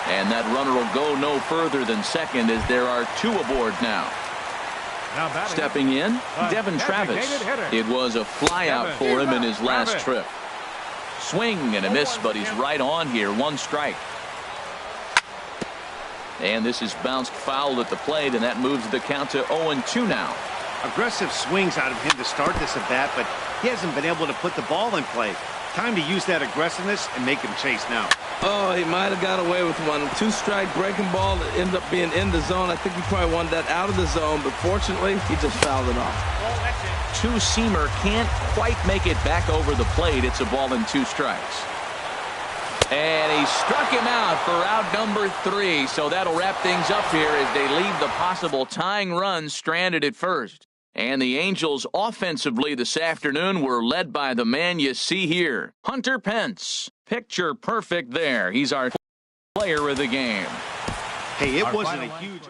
And that runner will go no further than second as there are 2 aboard now. Stepping in, Devin Travis. It was a flyout for him in his last trip. Swing and a miss, but he's right on here. 1 strike. And this is bounced foul at the plate, and that moves the count to 0-2 now. Aggressive swings out of him to start this at bat, but he hasn't been able to put the ball in play. Time to use that aggressiveness and make him chase now. Oh, he might have got away with one. 2-strike breaking ball that ended up being in the zone. I think he probably wanted that out of the zone, but fortunately, he just fouled it off. Well, that's it. Two-seamer can't quite make it back over the plate. It's a ball and 2 strikes. And he struck him out for out number 3. So that'll wrap things up here as they leave the possible tying run stranded at first. And the Angels offensively this afternoon were led by the man you see here, Hunter Pence. Picture perfect there. He's our player of the game. Hey, it wasn't a huge...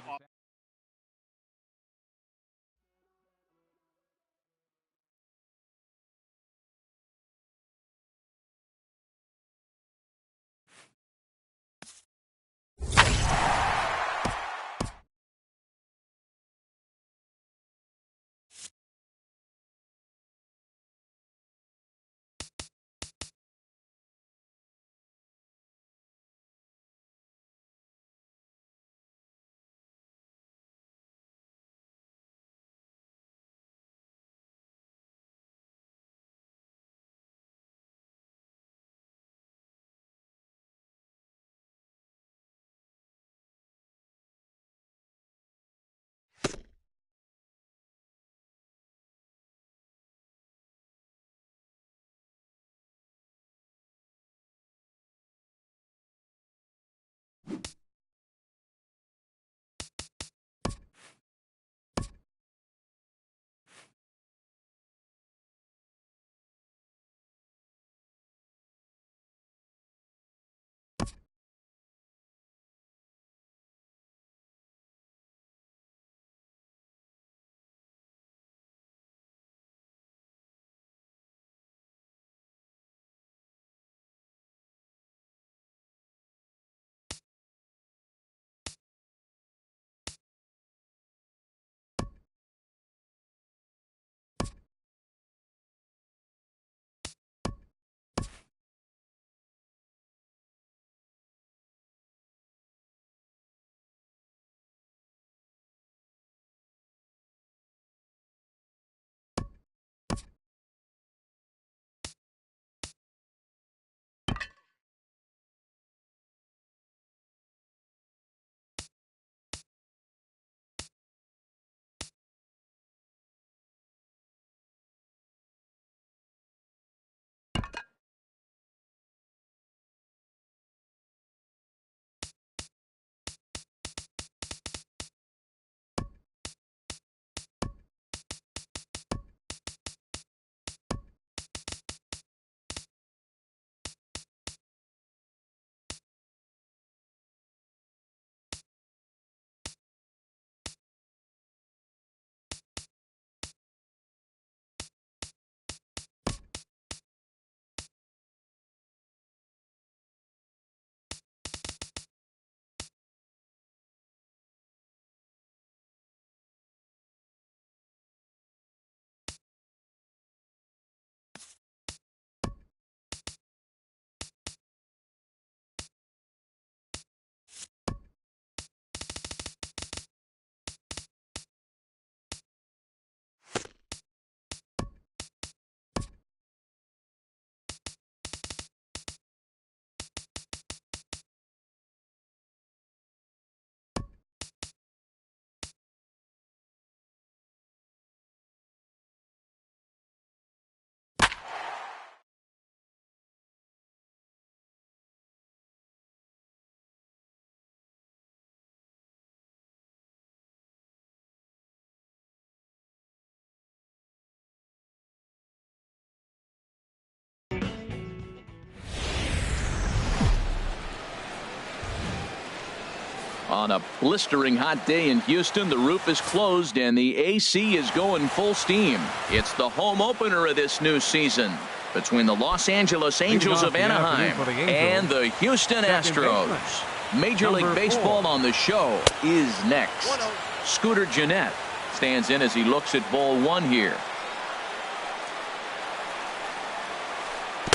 On a blistering hot day in Houston, the roof is closed and the AC is going full steam. It's the home opener of this new season between the Los Angeles Angels of Anaheim and the Houston Astros. Major League Baseball on the show is next. Scooter Gennett stands in as he looks at ball 1 here.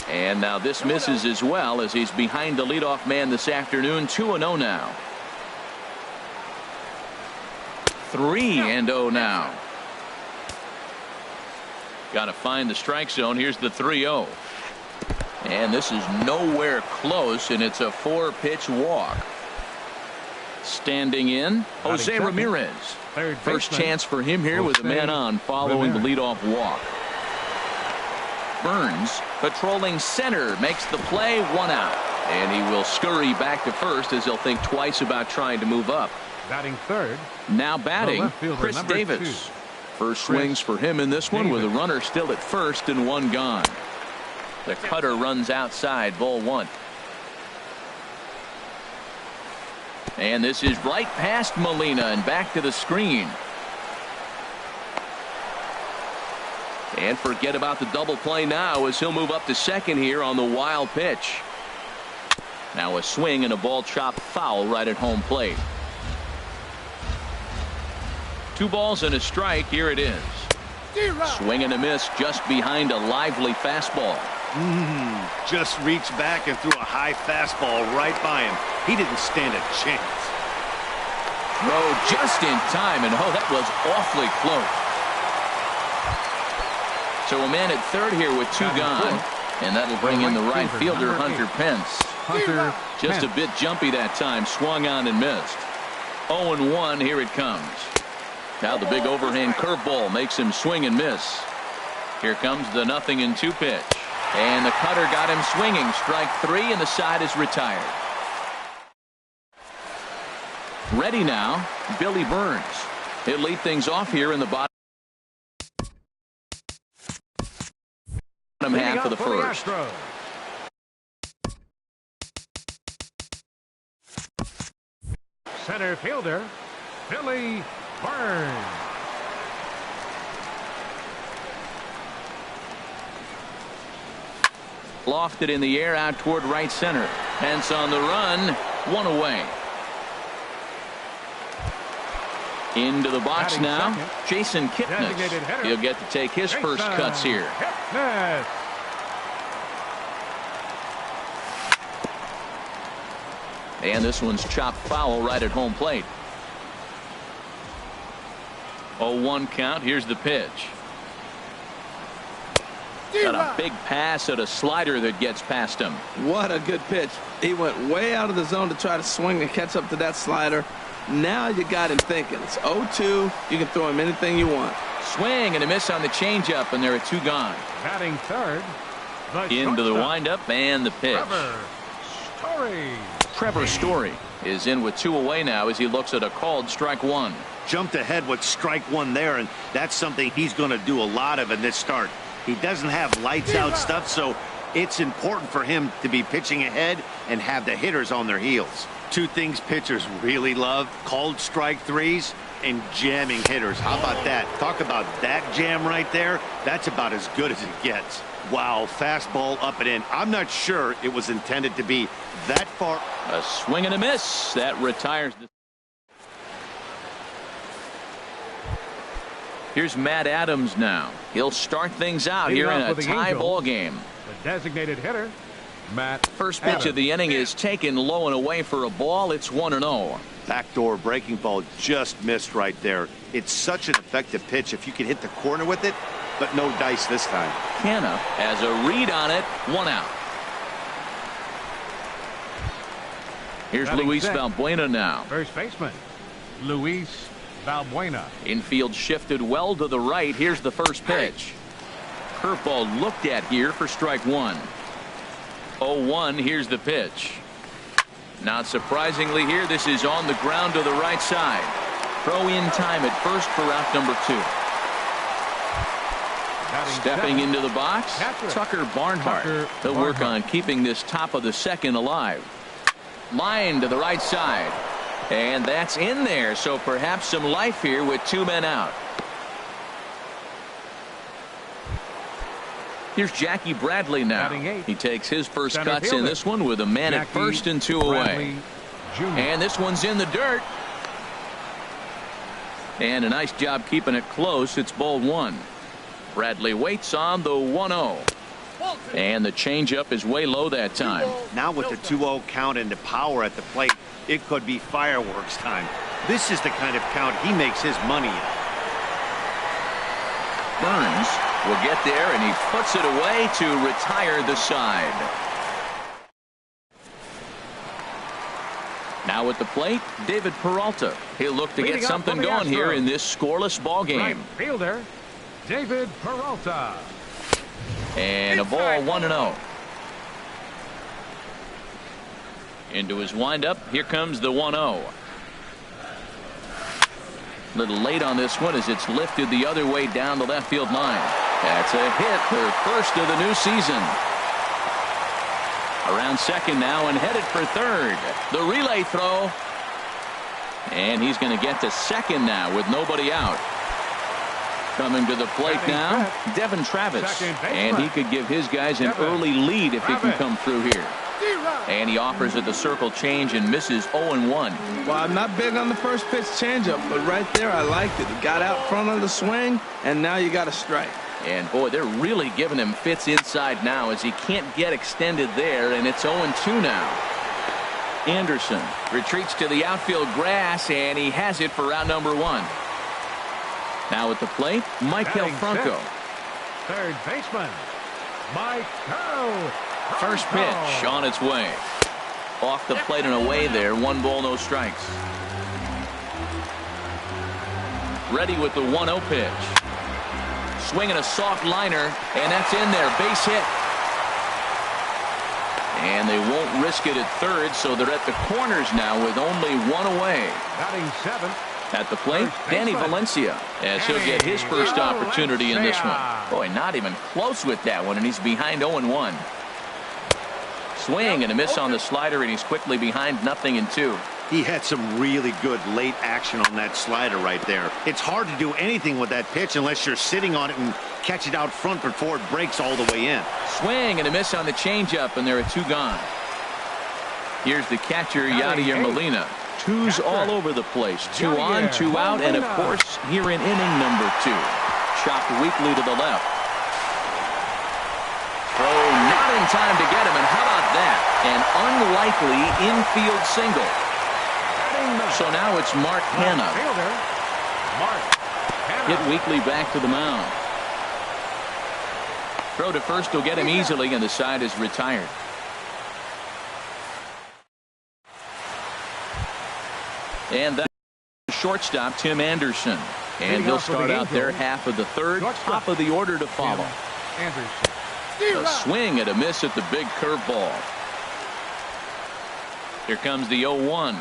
And now this misses as well as he's behind the leadoff man this afternoon. 2-0 now. 3-0 now. Got to find the strike zone. Here's the 3-0. And this is nowhere close, and it's a 4-pitch walk. Standing in, Jose Ramirez. First chance for him here with a man on following the leadoff walk. Burns patrolling center makes the play, 1 out. And he will scurry back to first as he'll think twice about trying to move up. Batting third. Now batting, Chris Davis. 2. First swings for him in this one with a runner still at first and 1 gone. The cutter runs outside, ball 1. And this is right past Molina and back to the screen. And forget about the double play now as he'll move up to second here on the wild pitch. Now a swing and a ball chopped foul right at home plate. 2 balls and a strike. Here it is. Swing and a miss just behind a lively fastball. Just reached back and threw a high fastball right by him. He didn't stand a chance. Throw just in time, and oh, that was awfully close. So a man at third here with 2 gone, and that'll bring in the right fielder, Hunter Pence. Just a bit jumpy that time, swung on and missed. 0-1, here it comes. Now the big overhand curveball makes him swing and miss. Here comes the 0-2 pitch. And the cutter got him swinging. Strike 3, and the side is retired. Ready now, Billy Burns. He'll lead things off here in the bottom half of the first. Center fielder, Billy Burns. Lofted in the air out toward right center. Pence on the run. 1 away. Into the box Batting now. second. Jason Kipnis. He'll get to take his first cuts here. Kipnis. And this one's chopped foul right at home plate. 0-1 count. Here's the pitch. Got a big pass at a slider that gets past him. What a good pitch. He went way out of the zone to try to swing and catch up to that slider. Now you got him thinking. It's 0-2. You can throw him anything you want. Swing and a miss on the changeup, and there are 2 gone. Batting third. Into the windup and the pitch. Trevor Story is in with 2 away now as he looks at a called strike 1. Jumped ahead with strike 1 there, and that's something he's going to do a lot of in this start. He doesn't have lights out stuff, so it's important for him to be pitching ahead and have the hitters on their heels. 2 things pitchers really love: called strike 3s and jamming hitters. How about that? Talk about that jam right there. That's about as good as it gets. Wow, fastball up and in. I'm not sure it was intended to be that far. A swing and a miss. That retires the. Here's Matt Adams now. He'll start things out here in a tie ball game. The designated hitter, Matt First pitch of the inning is taken low and away for a ball. It's 1-0. Backdoor breaking ball just missed right there. It's such an effective pitch if you can hit the corner with it, but no dice this time. Canna has a read on it. 1 out. Here's Luis Valbuena now. First baseman, Luis Valbuena. Infield shifted well to the right. Here's the first pitch. Curveball looked at here for strike 1. 0-1. Here's the pitch. Not surprisingly here, this is on the ground to the right side. Throw in time at first for out number 2. Stepping into the box, Tucker Barnhart. He'll work on keeping this top of the second alive. Line to the right side. And that's in there, so perhaps some life here with 2 men out. Here's Jackie Bradley now. He takes his first cuts in this one with a man at first and 2 away. And this one's in the dirt. And a nice job keeping it close. It's ball 1. Bradley waits on the 1-0. And the changeup is way low that time. Now with the 2-0 count and the power at the plate, it could be fireworks time. This is the kind of count he makes his money in. Burns will get there, and he puts it away to retire the side. Now at the plate, David Peralta. He'll look to get something going here in this scoreless ball game. Right fielder, David Peralta. And a ball 1-0. Into his windup, here comes the 1-0. A little late on this one as it's lifted the other way down the left field line. That's a hit, their first of the new season. Around second now and headed for third. The relay throw. And he's going to get to second now with nobody out. Coming to the plate now, Devin Travis. And he could give his guys an early lead if he can come through here. And he offers at the circle change and misses 0-1. Well, I'm not big on the first pitch changeup, but right there I liked it. He got out front of the swing, and now you got a strike. And boy, they're really giving him fits inside now as he can't get extended there, and it's 0-2 now. Anderson retreats to the outfield grass, and he has it for out number 1. Now at the plate, Maikel Franco. Third baseman, Maikel. First pitch on its way. Off the plate and away there. 1 ball, no strikes. Ready with the 1-0 pitch. Swinging a soft liner, and that's in there. Base hit. And they won't risk it at third, so they're at the corners now with only 1 away. Batting 7th. At the plate, Danny Valencia, as he'll get his first opportunity in this one. Boy, not even close with that one, and he's behind 0-1. Swing and a miss on the slider, and he's quickly behind 0-2. He had some really good late action on that slider right there. It's hard to do anything with that pitch unless you're sitting on it and catch it out front before it breaks all the way in. Swing and a miss on the changeup, and there are 2 gone. Here's the catcher, Yadier Molina. 2's all over the place. 2 on, 2 out, and of course, here in inning number 2. Chopped weakly to the left. Throw not in time to get him, and how about that? An unlikely infield single. So now it's Mark Hanna. Hit weakly back to the mound. Throw to first will get him easily, and the side is retired. And that's shortstop Tim Anderson. And he'll start out there half of the third, top of the order to follow. A swing and a miss at the big curveball. Here comes the 0-1.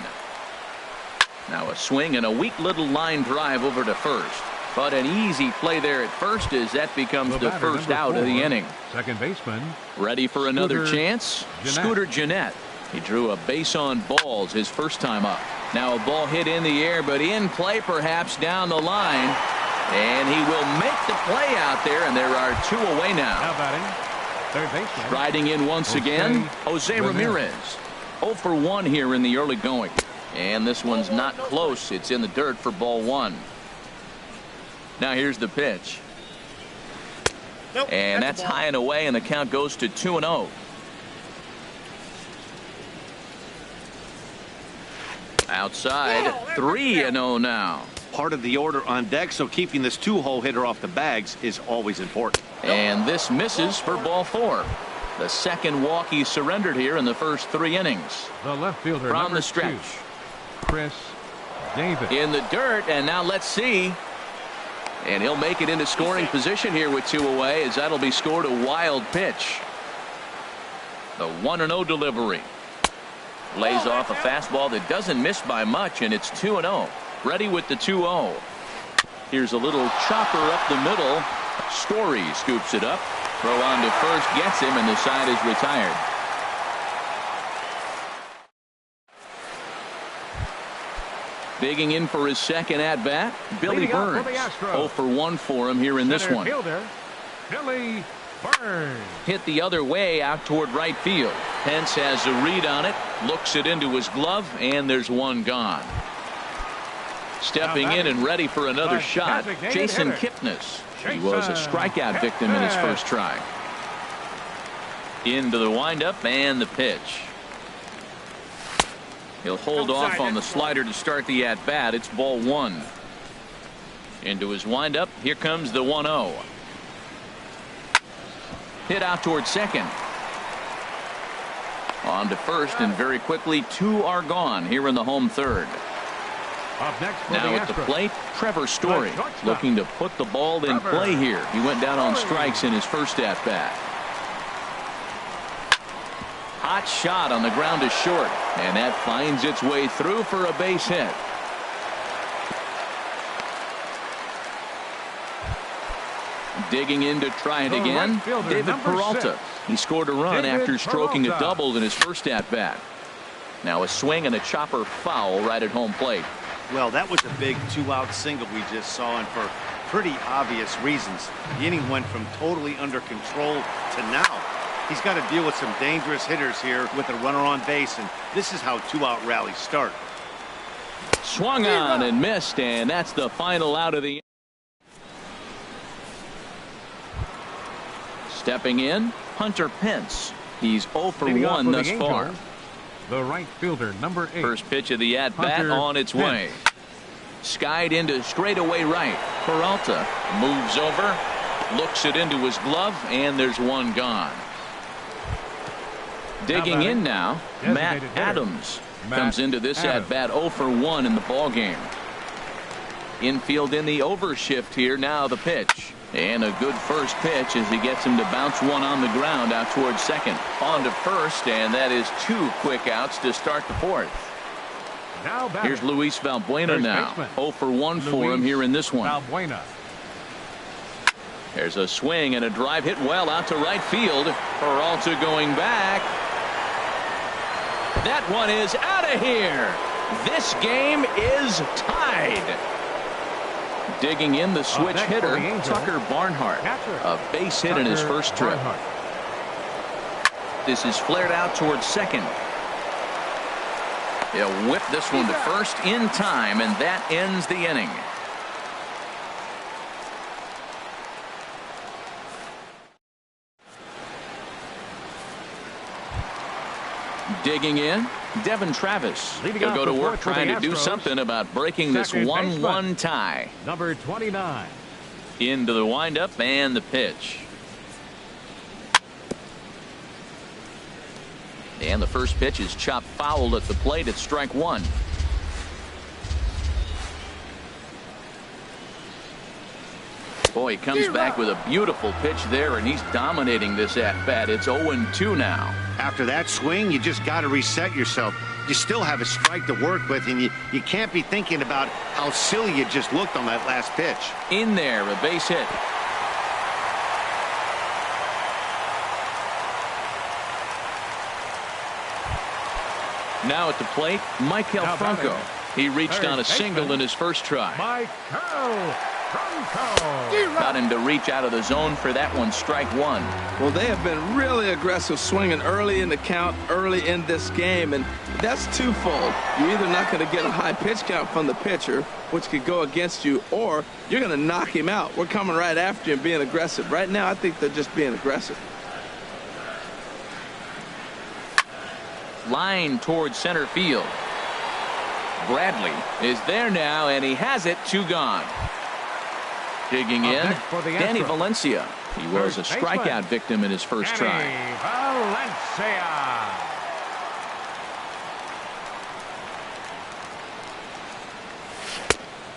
Now a swing and a weak little line drive over to first. But an easy play there at first as that becomes the first out of the inning. Second baseman. Ready for another chance? Scooter Gennett. He drew a base on balls his first time up. Now a ball hit in the air, but in play perhaps down the line. And he will make the play out there, and there are 2 away now. Now batting, third baseman. Riding in once again, Jose Ramirez. 0 for 1 here in the early going. And this one's not close. It's in the dirt for ball 1. Now here's the pitch. Nope, and that's high and away, and the count goes to 2-0. Outside, 3-0 now. Part of the order on deck, so keeping this 2-hole hitter off the bags is always important. And this misses for ball 4. The second walk he surrendered here in the first 3 innings. The left fielder from the stretch. 2, Chris Davis. In the dirt, and now let's see. And he'll make it into scoring position here with 2 away, as that'll be scored a wild pitch. The 1-0 delivery. Lays off a fastball that doesn't miss by much, and it's 2-0. Ready with the 2-0. Here's a little chopper up the middle. Story scoops it up. Throw on to first, gets him, and the side is retired. Digging in for his second at-bat, Billy Burns. 0 for 1 for him here in this one. Fielder, Billy Burns. Hit the other way out toward right field. Pence has a read on it, looks it into his glove, and there's 1 gone. Stepping in and ready for another shot, Jason Kipnis. He was a strikeout victim in his first try. Into the windup and the pitch. He'll hold off on the slider to start the at-bat. It's ball one. Into his windup. Here comes the 1-0. Hit out towards second. On to first, and very quickly 2 are gone here in the home third. Up next for Now at the plate, Trevor Story looking to put the ball in play here. He went down on strikes in his first at-bat. Hot shot on the ground to short, and that finds its way through for a base hit. Digging in to try it again, David Peralta. He scored a run after stroking a double in his first at-bat. Now a swing and a chopper foul right at home plate. Well, that was a big 2-out single we just saw, and for pretty obvious reasons. The inning went from totally under control to now. He's got to deal with some dangerous hitters here with a runner on base, and this is how 2-out rallies start. Swung on and missed, and that's the final out of the. Stepping in, Hunter Pence. He's 0 for 1 thus far. The right fielder, number 8. First pitch of the at-bat on its way. Skied into straightaway right. Peralta moves over, looks it into his glove, and there's one gone. Digging in now, Matt Adams comes into this at-bat 0 for 1 in the ballgame. Infield in the overshift here. Now the pitch. And a good first pitch as he gets him to bounce one on the ground out towards second. On to first, and that is 2 quick outs to start the fourth. Here's Luis Valbuena now. 0 for 1 for him here in this one. Valbuena. There's a swing and a drive hit well out to right field. Peralta going back. That one is out of here. This game is tied. Digging in, the switch hitter, Tucker Barnhart. A base hit in his first trip. This is flared out towards second. He'll whip this one to first in time, and that ends the inning. Digging in, Devin Travis. He'll go to work trying to do something about breaking this 1-1 tie. Number 29. Into the windup and the pitch. And the first pitch is chopped foul at the plate. It's strike one. Boy, he comes back with a beautiful pitch there, and he's dominating this at-bat. It's 0-2 now. After that swing, you just got to reset yourself. You still have a strike to work with, and you can't be thinking about how silly you just looked on that last pitch. In there, a base hit. Now at the plate, Maikel Franco. He reached on a single in his first try. Maikel Franco. Got him to reach out of the zone for that one, strike one. Well, they have been really aggressive swinging early in the count, early in this game, and that's twofold. You're either not going to get a high pitch count from the pitcher, which could go against you, or you're going to knock him out. We're coming right after you and being aggressive. Right now, I think they're just being aggressive. Line towards center field. Bradley is there now, and he has it. 2 gone. Digging in, Danny Valencia. He was a strikeout victim in his first try.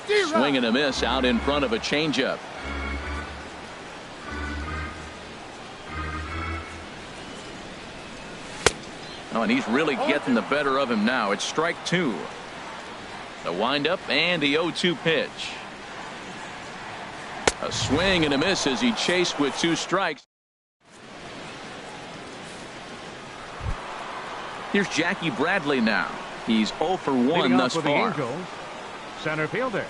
Valencia. Swing and a miss out in front of a changeup. Oh, and he's really getting the better of him now. It's strike 2. The windup and the 0-2 pitch. A swing and a miss as he chased with 2 strikes. Here's Jackie Bradley now. He's 0 for 1 thus far. Center fielder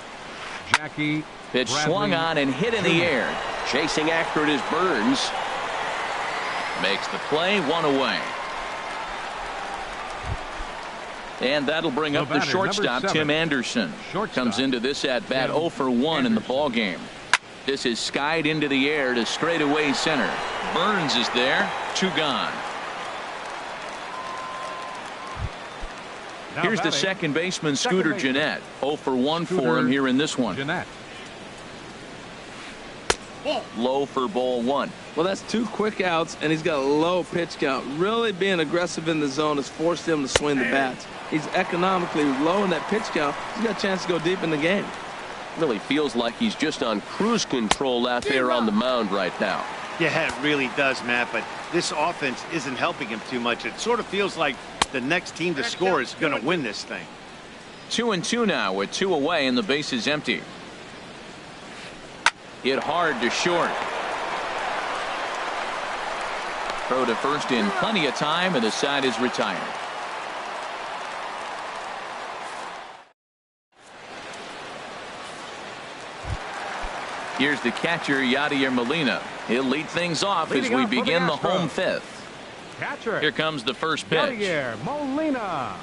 Jackie Pitch Bradley swung on and hit in the air. Chasing after it is Burns. Makes the play, 1 away. And that'll bring up the shortstop, Tim Anderson. Comes into this at-bat 0 for 1 in the ballgame. This is skied into the air to straightaway center. Burns is there. 2 gone. Here's the second baseman, Scooter Gennett. 0 for 1 for him here in this one. Gennett. Low for ball 1. Well, that's 2 quick outs, and he's got a low pitch count. Really being aggressive in the zone has forced him to swing the bats. He's economically low in that pitch count. He's got a chance to go deep in the game. Really feels like he's just on cruise control out there on the mound right now. Yeah, it really does, Matt, but this offense isn't helping him too much. It sort of feels like the next team to score is going to win this thing. 2-2 now with 2 away and the base is empty. Hit hard to short. Throw to first in plenty of time, and the side is retired. Here's the catcher, Yadier Molina. He'll lead things off as we begin the home 5th. Catcher. Here comes the first pitch. Yadier Molina.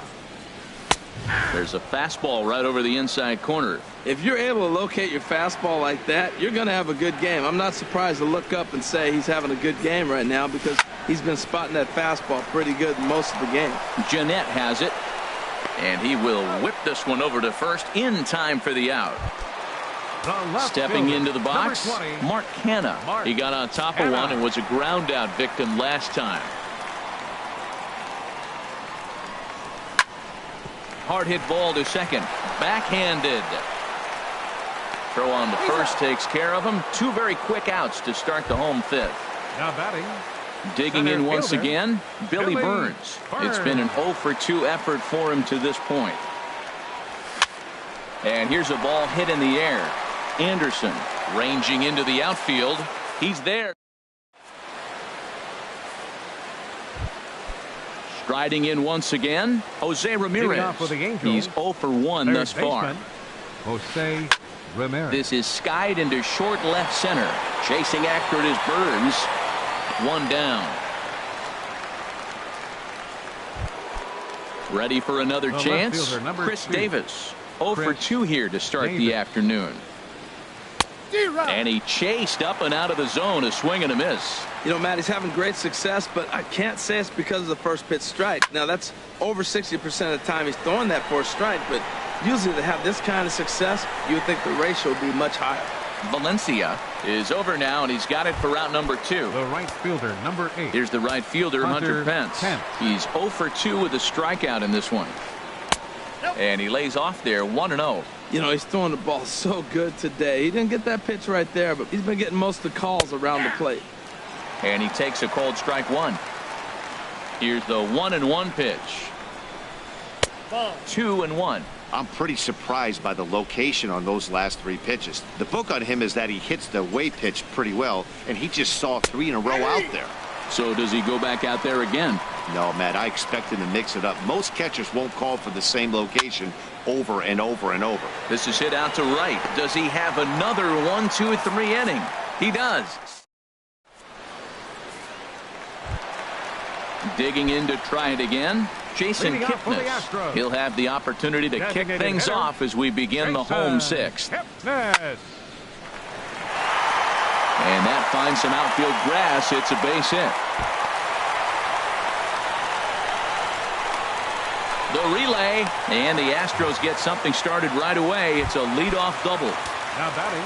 There's a fastball right over the inside corner. If you're able to locate your fastball like that, you're going to have a good game. I'm not surprised to look up and say he's having a good game right now because he's been spotting that fastball pretty good most of the game. Gennett has it, and he will whip this one over to first in time for the out. Stepping into the box, Mark Canha. He got on top of one and was a ground out victim last time. Hard hit ball to second. Backhanded. Throw on to first takes care of him. 2 very quick outs to start the home 5th. Now batting. Digging in once again, Billy Burns. It's been an 0 for 2 effort for him to this point. And here's a ball hit in the air. Anderson ranging into the outfield. He's there. Striding in once again, Jose Ramirez. He's 0 for 1 thus far. Jose Ramirez. This is skied into short left center. Chasing after it is Burns. 1 down. Ready for another chance. Chris Davis. 0 for 2 here to start the afternoon. And he chased up and out of the zone, a swing and a miss. You know, Matt, he's having great success, but I can't say it's because of the first pitch strike. Now, that's over 60% of the time he's throwing that for a strike, but usually to have this kind of success, you would think the ratio would be much higher. Valencia is over now, and he's got it for route number 2. The right fielder, number 8. Here's the right fielder, Hunter Pence. He's 0 for 2 with a strikeout in this one. And he lays off there 1-0. You know, he's throwing the ball so good today. He didn't get that pitch right there, but he's been getting most of the calls around the plate. And he takes a called strike 1. Here's the 1-1 pitch. 2-1. I'm pretty surprised by the location on those last 3 pitches. The book on him is that he hits the way pitch pretty well, and he just saw 3 in a row out there. So does he go back out there again? No, Matt, I expect him to mix it up. Most catchers won't call for the same location over and over and over. This is hit out to right. Does he have another 1, 2, 3 inning? He does. Digging in to try it again. Jason Kipnis. He'll have the opportunity to kick things off as we begin the home 6th. And that finds some outfield grass. It's a base hit. The relay, and the Astros get something started right away. It's a leadoff double. Now batting.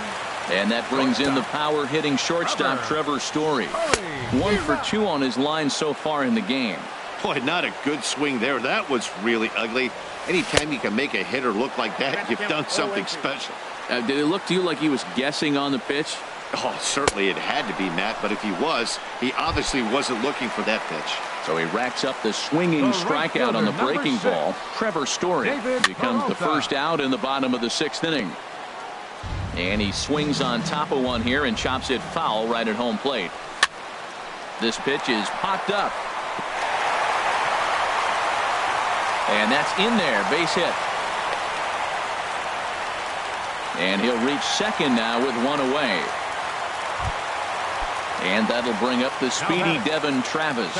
And that brings in the power hitting shortstop Trevor Story. 1 for 2 on his line so far in the game. Boy, not a good swing there. That was really ugly. Anytime you can make a hitter look like that, you've done something special. Did it look to you like he was guessing on the pitch? Oh, certainly it had to be, Matt, but if he was, he obviously wasn't looking for that pitch. So he racks up the swinging strikeout on the breaking ball. Trevor Story becomes the first out in the bottom of the 6th inning. And he swings on top of one here and chops it foul right at home plate. This pitch is popped up. And that's in there, base hit. And he'll reach second now with 1 away. And that'll bring up the speedy Devin Travis.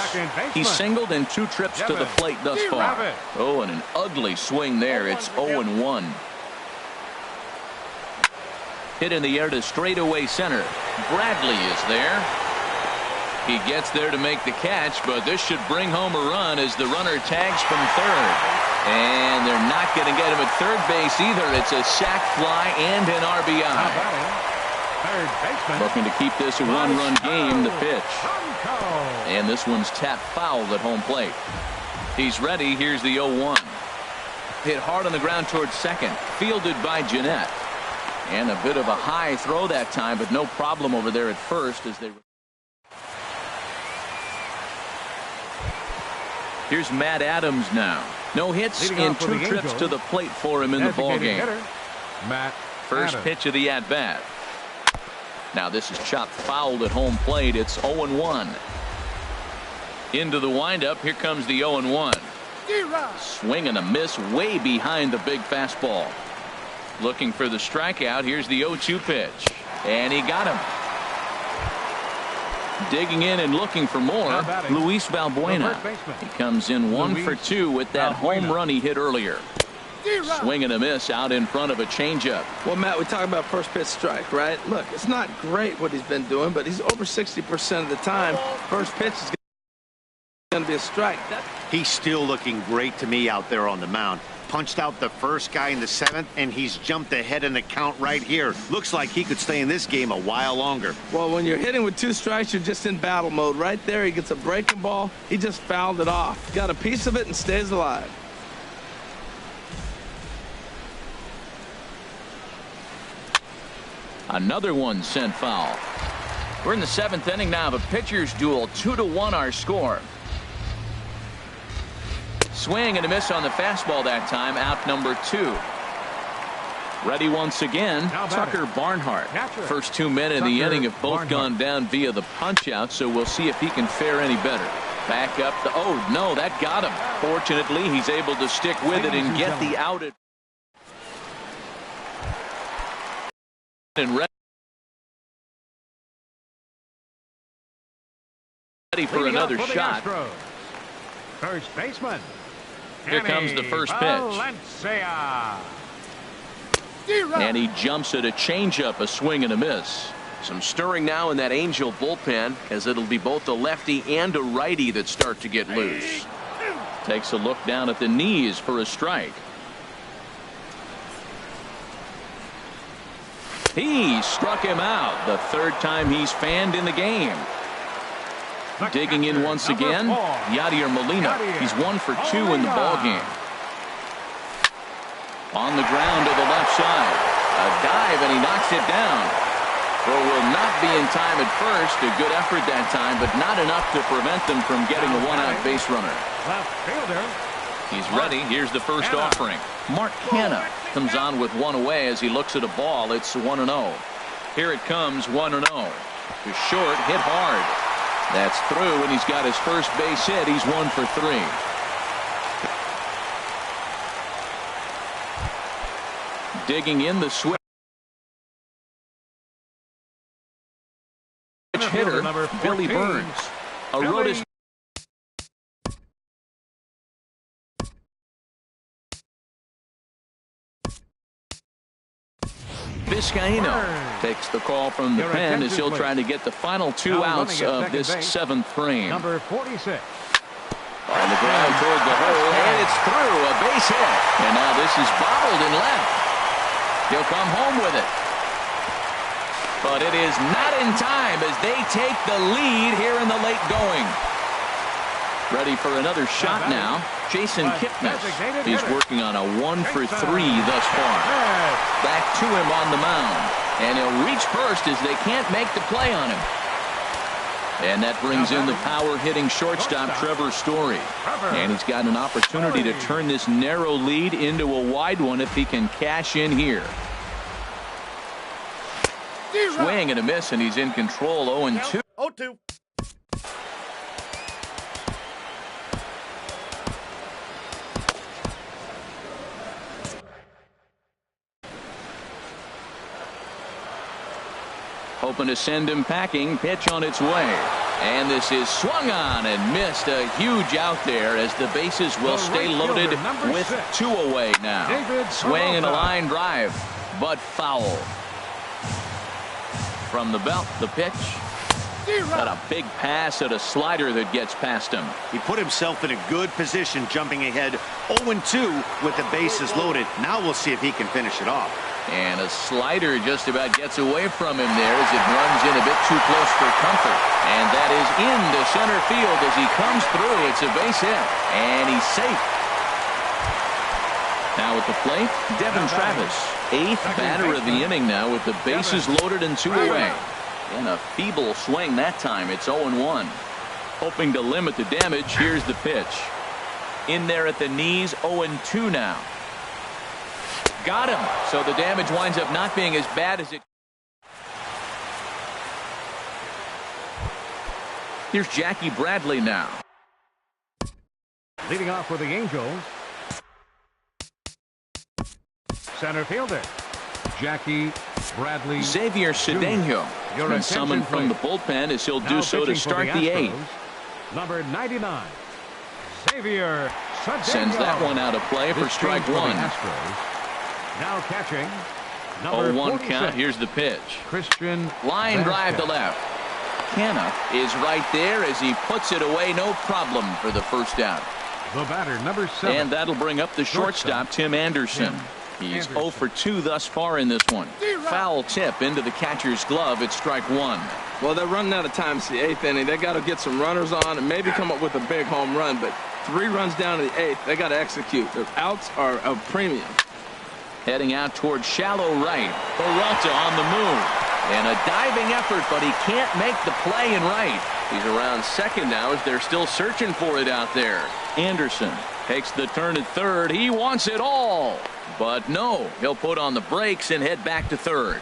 He's singled in 2 trips to the plate thus far. Oh, and an ugly swing there. It's 0-1. Hit in the air to straightaway center. Bradley is there. He gets there to make the catch, but this should bring home a run as the runner tags from third. And they're not going to get him at third base either. It's a sac fly and an RBI. Third baseman. Looking to keep this a one-run game, the pitch. And this one's tapped foul at home plate. He's ready. Here's the 0-1. Hit hard on the ground towards second. Fielded by Jeanette. And a bit of a high throw that time, but no problem over there at first as they... Here's Matt Adams now. No hits in 2 trips to the plate for him in the ballgame. First pitch of the at-bat. Now this is chopped foul at home plate. It's 0-1. Into the windup. Here comes the 0-1. Swing and a miss way behind the big fastball. Looking for the strikeout. Here's the 0-2 pitch. And he got him. Digging in and looking for more, Luis Valbuena. He comes in 1 for 2 with that home run he hit earlier. Swing and a miss out in front of a changeup. Well, Matt, we talk about first pitch strike, right? Look, it's not great what he's been doing, but he's over 60% of the time. First pitch is going to be a strike. He's still looking great to me out there on the mound. Punched out the first guy in the 7th, and he's jumped ahead in the count right here. Looks like he could stay in this game a while longer. Well, when you're hitting with 2 strikes, you're just in battle mode. Right there, he gets a breaking ball. He just fouled it off. Got a piece of it and stays alive. Another one sent foul. We're in the 7th inning now of a pitcher's duel. 2-1 our score. Swing and a miss on the fastball that time. Out number 2. Ready once again, Tucker Barnhart. First 2 men in the inning have both gone down via the punch out, so we'll see if he can fare any better. Back up the, oh no, that got him. Fortunately, he's able to stick with it and get the out. And ready for another shot. First baseman. Here comes the first pitch. Valencia. And he jumps at a changeup, a swing and a miss. Some stirring now in that Angel bullpen, as it'll be both a lefty and a righty that start to get loose. Takes a look down at the knees for a strike. He struck him out. The 3rd time he's fanned in the game. Digging in once again, Yadier Molina. He's 1 for 2 in the ballgame. On the ground to the left side. A dive, and he knocks it down. Well, will not be in time at first. A good effort that time, but not enough to prevent them from getting a 1-out base runner. Left fielder. He's ready. Here's the first offering. Mark Canha comes on with 1 away as he looks at a ball. It's 1-0. Here it comes, 1-0. To short, hit hard. That's through, and he's got his first base hit. He's 1 for 3. Digging in the switch hitter, Billy Burns. Aroldis. Vizcaino takes the call from the pen as he'll try to get the final 2 outs of this 7th frame. Number 46. On the ground toward the hole, and it's through, a base hit. And now this is bobbled and left. He'll come home with it. But it is not in time as they take the lead here in the late going. Ready for another shot now. Jason Kipnis. He's working on a 1 for 3 thus far. Back to him on the mound. And he'll reach first as they can't make the play on him. And that brings in the power-hitting shortstop Trevor Story. And he's got an opportunity to turn this narrow lead into a wide one if he can cash in here. Swing and a miss, and he's in control. 0-2. 0-2. Hoping to send him packing. Pitch on its way. And this is swung on and missed. A huge out there as the bases will stay loaded with 2 away now. Swing and a line drive, but foul. From the belt, the pitch. Got a big pass at a slider that gets past him. He put himself in a good position, jumping ahead 0-2 with the bases loaded. Now we'll see if he can finish it off. And a slider just about gets away from him there as it runs in a bit too close for comfort. And that is into center field as he comes through. It's a base hit. And he's safe. Now at the plate, Devin Travis. 8th batter of the inning now with the bases loaded and 2 away. And a feeble swing that time. It's 0-1. Hoping to limit the damage. Here's the pitch. In there at the knees, 0-2 now. Got him. So the damage winds up not being as bad as it. Here's Jackie Bradley now. Leading off for the Angels, center fielder Jackie Bradley. Xavier Cedeno been summoned from the bullpen as he'll do so to start the 8th. Number 99, Xavier Cedeno. Sends that one out of play for strike 1. Now catching, number 0-1 46, count. Here's the pitch. Christian Line drive to Vasquez. left. Canna is right there as he puts it away. No problem for the first out. The batter, number 7. And that'll bring up the shortstop, Tim Anderson. He's 0 for 2 thus far in this one. Foul tip into the catcher's glove. It's strike 1. Well, they're running out of time. It's the 8th inning. They got to get some runners on and maybe come up with a big home run. But 3 runs down to the 8th. They got to execute. The outs are a premium. Heading out towards shallow right. Peralta on the move. And a diving effort, but he can't make the play in right. He's around second now as they're still searching for it out there. Anderson takes the turn at third. He wants it all. But no, he'll put on the brakes and head back to third.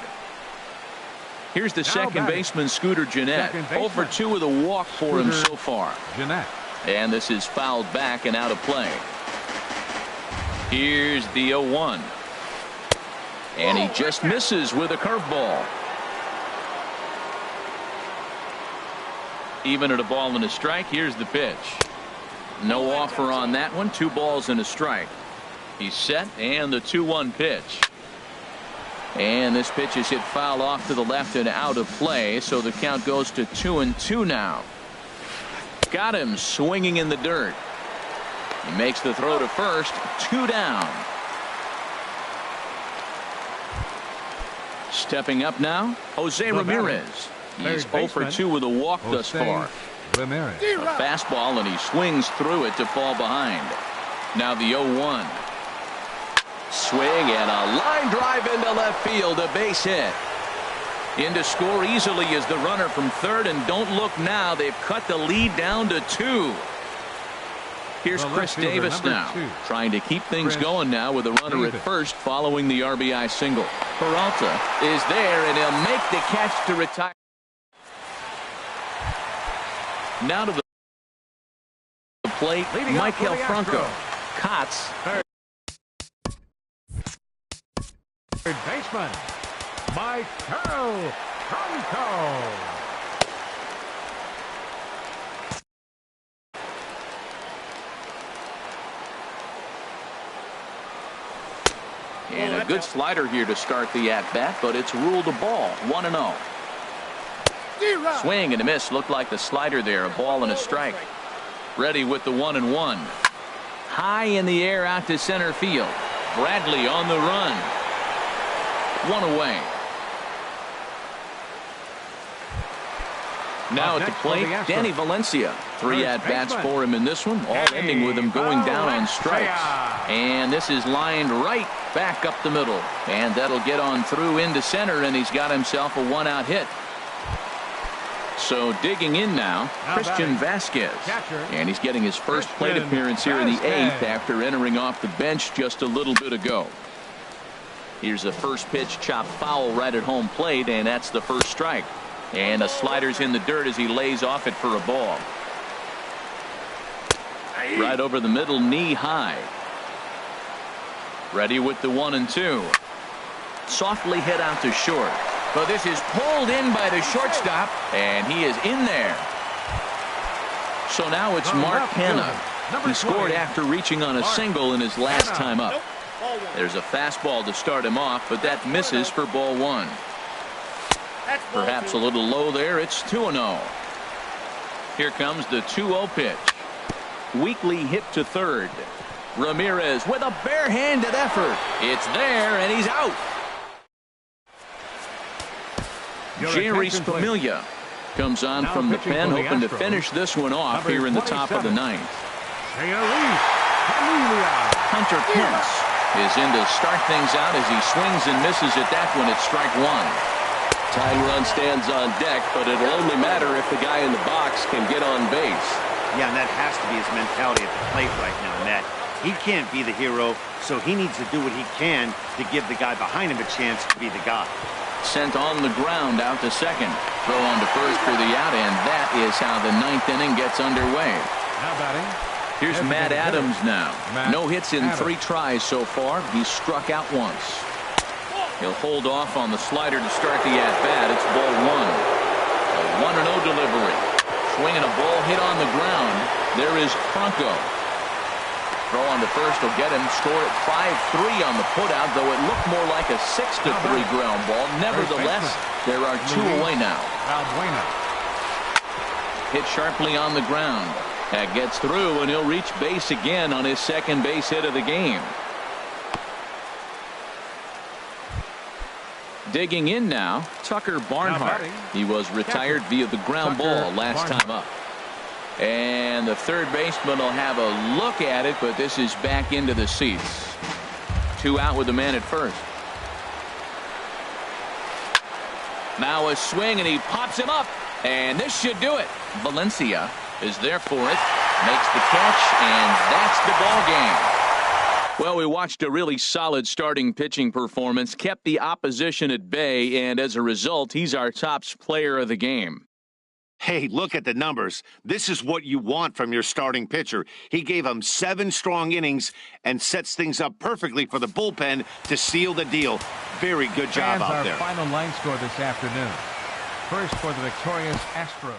Here's the second baseman, Scooter Gennett. 0 for 2 with a walk for him so far. Gennett. And this is fouled back and out of play. Here's the 0-1. And he just misses with a curveball. Even at a ball and a strike. Here's the pitch. No offer on that one. 2 balls and a strike. He's set, and the 2-1 pitch. And this pitch is hit foul off to the left and out of play, so the count goes to 2-2 now. Got him swinging in the dirt. He makes the throw to first. 2 down. Stepping up now, Jose Ramirez. He's 0 for 2 with a walk thus far. Ramirez. A fastball, and he swings through it to fall behind. Now the 0-1. Swing and a line drive into left field, a base hit. In to score easily is the runner from third, and don't look now, they've cut the lead down to 2. Here's Chris Davis now, trying to keep things going now with a runner at first following the RBI single. Peralta is there, and he'll make the catch to retire. Now to the plate, Michael Franco. Kotz. Third baseman, Michael Franco. And a good slider here to start the at-bat, but it's ruled a ball. 1-0. Swing and a miss. Looked like the slider there. A ball and a strike. Ready with the 1-1. High in the air out to center field. Bradley on the run. 1 away. Now at the plate, Danny Valencia. 3 at-bats for him in this one, all ending with him going down on strikes. And this is lined right back up the middle. And that'll get on through into center, and he's got himself a 1-out hit. So digging in now, Christian Vasquez. And he's getting his first plate appearance here in the 8th after entering off the bench just a little bit ago. Here's the first pitch, chopped foul right at home plate, and that's the first strike. And a slider's in the dirt as he lays off it for a ball. Right over the middle, knee high. Ready with the 1-2. Softly hit out to short. But this is pulled in by the shortstop, and he is in there. So now it's Mark Canha. He scored after reaching on a single in his last time up. There's a fastball to start him off, but that misses for ball 1. That's ball Perhaps a 2. little low there. It's 2-0. Here comes the 2-0 pitch. Weakly hit to third. Ramirez with a barehanded effort. It's there, and he's out. Jerry Spamilia comes on Now from the pitching pen, for the hoping to Astros, finish this one off number here in the top of the 27. ninth. Spamilia. Hunter Pence is in to start things out as he swings and misses at that one at strike one. Tying run stands on deck, but it'll only matter if the guy in the box can get on base. Yeah, and that has to be his mentality at the plate right now, Matt. He can't be the hero, so he needs to do what he can to give the guy behind him a chance to be the guy. Sent on the ground out to second. Throw on to first for the out, and that is how the ninth inning gets underway. Now batting. Here's Matt Adams now. Matt No hits in Adams. 3 tries so far. He's struck out once. He'll hold off on the slider to start the at-bat. It's ball 1. A 1-0 delivery. Swinging a ball hit on the ground. There is Franco. Throw on to first will get him. Score at 5-3 on the putout, though it looked more like a 6-3 ground ball. Nevertheless, there are 2 away now. Valbuena. Hit sharply on the ground. That gets through, and he'll reach base again on his second base hit of the game. Digging in now, Tucker Barnhart. He was retired via the ground ball last time up. And the third baseman will have a look at it, but this is back into the seats. 2 out with the man at first. Now a swing, and he pops him up, and this should do it. Valencia is there for it, makes the catch, and that's the ball game. Well, we watched a really solid starting pitching performance, kept the opposition at bay, and as a result, he's our top player of the game. Hey, look at the numbers. This is what you want from your starting pitcher. He gave him 7 strong innings and sets things up perfectly for the bullpen to seal the deal. Very good job out there. Final line score this afternoon. First for the victorious Astros.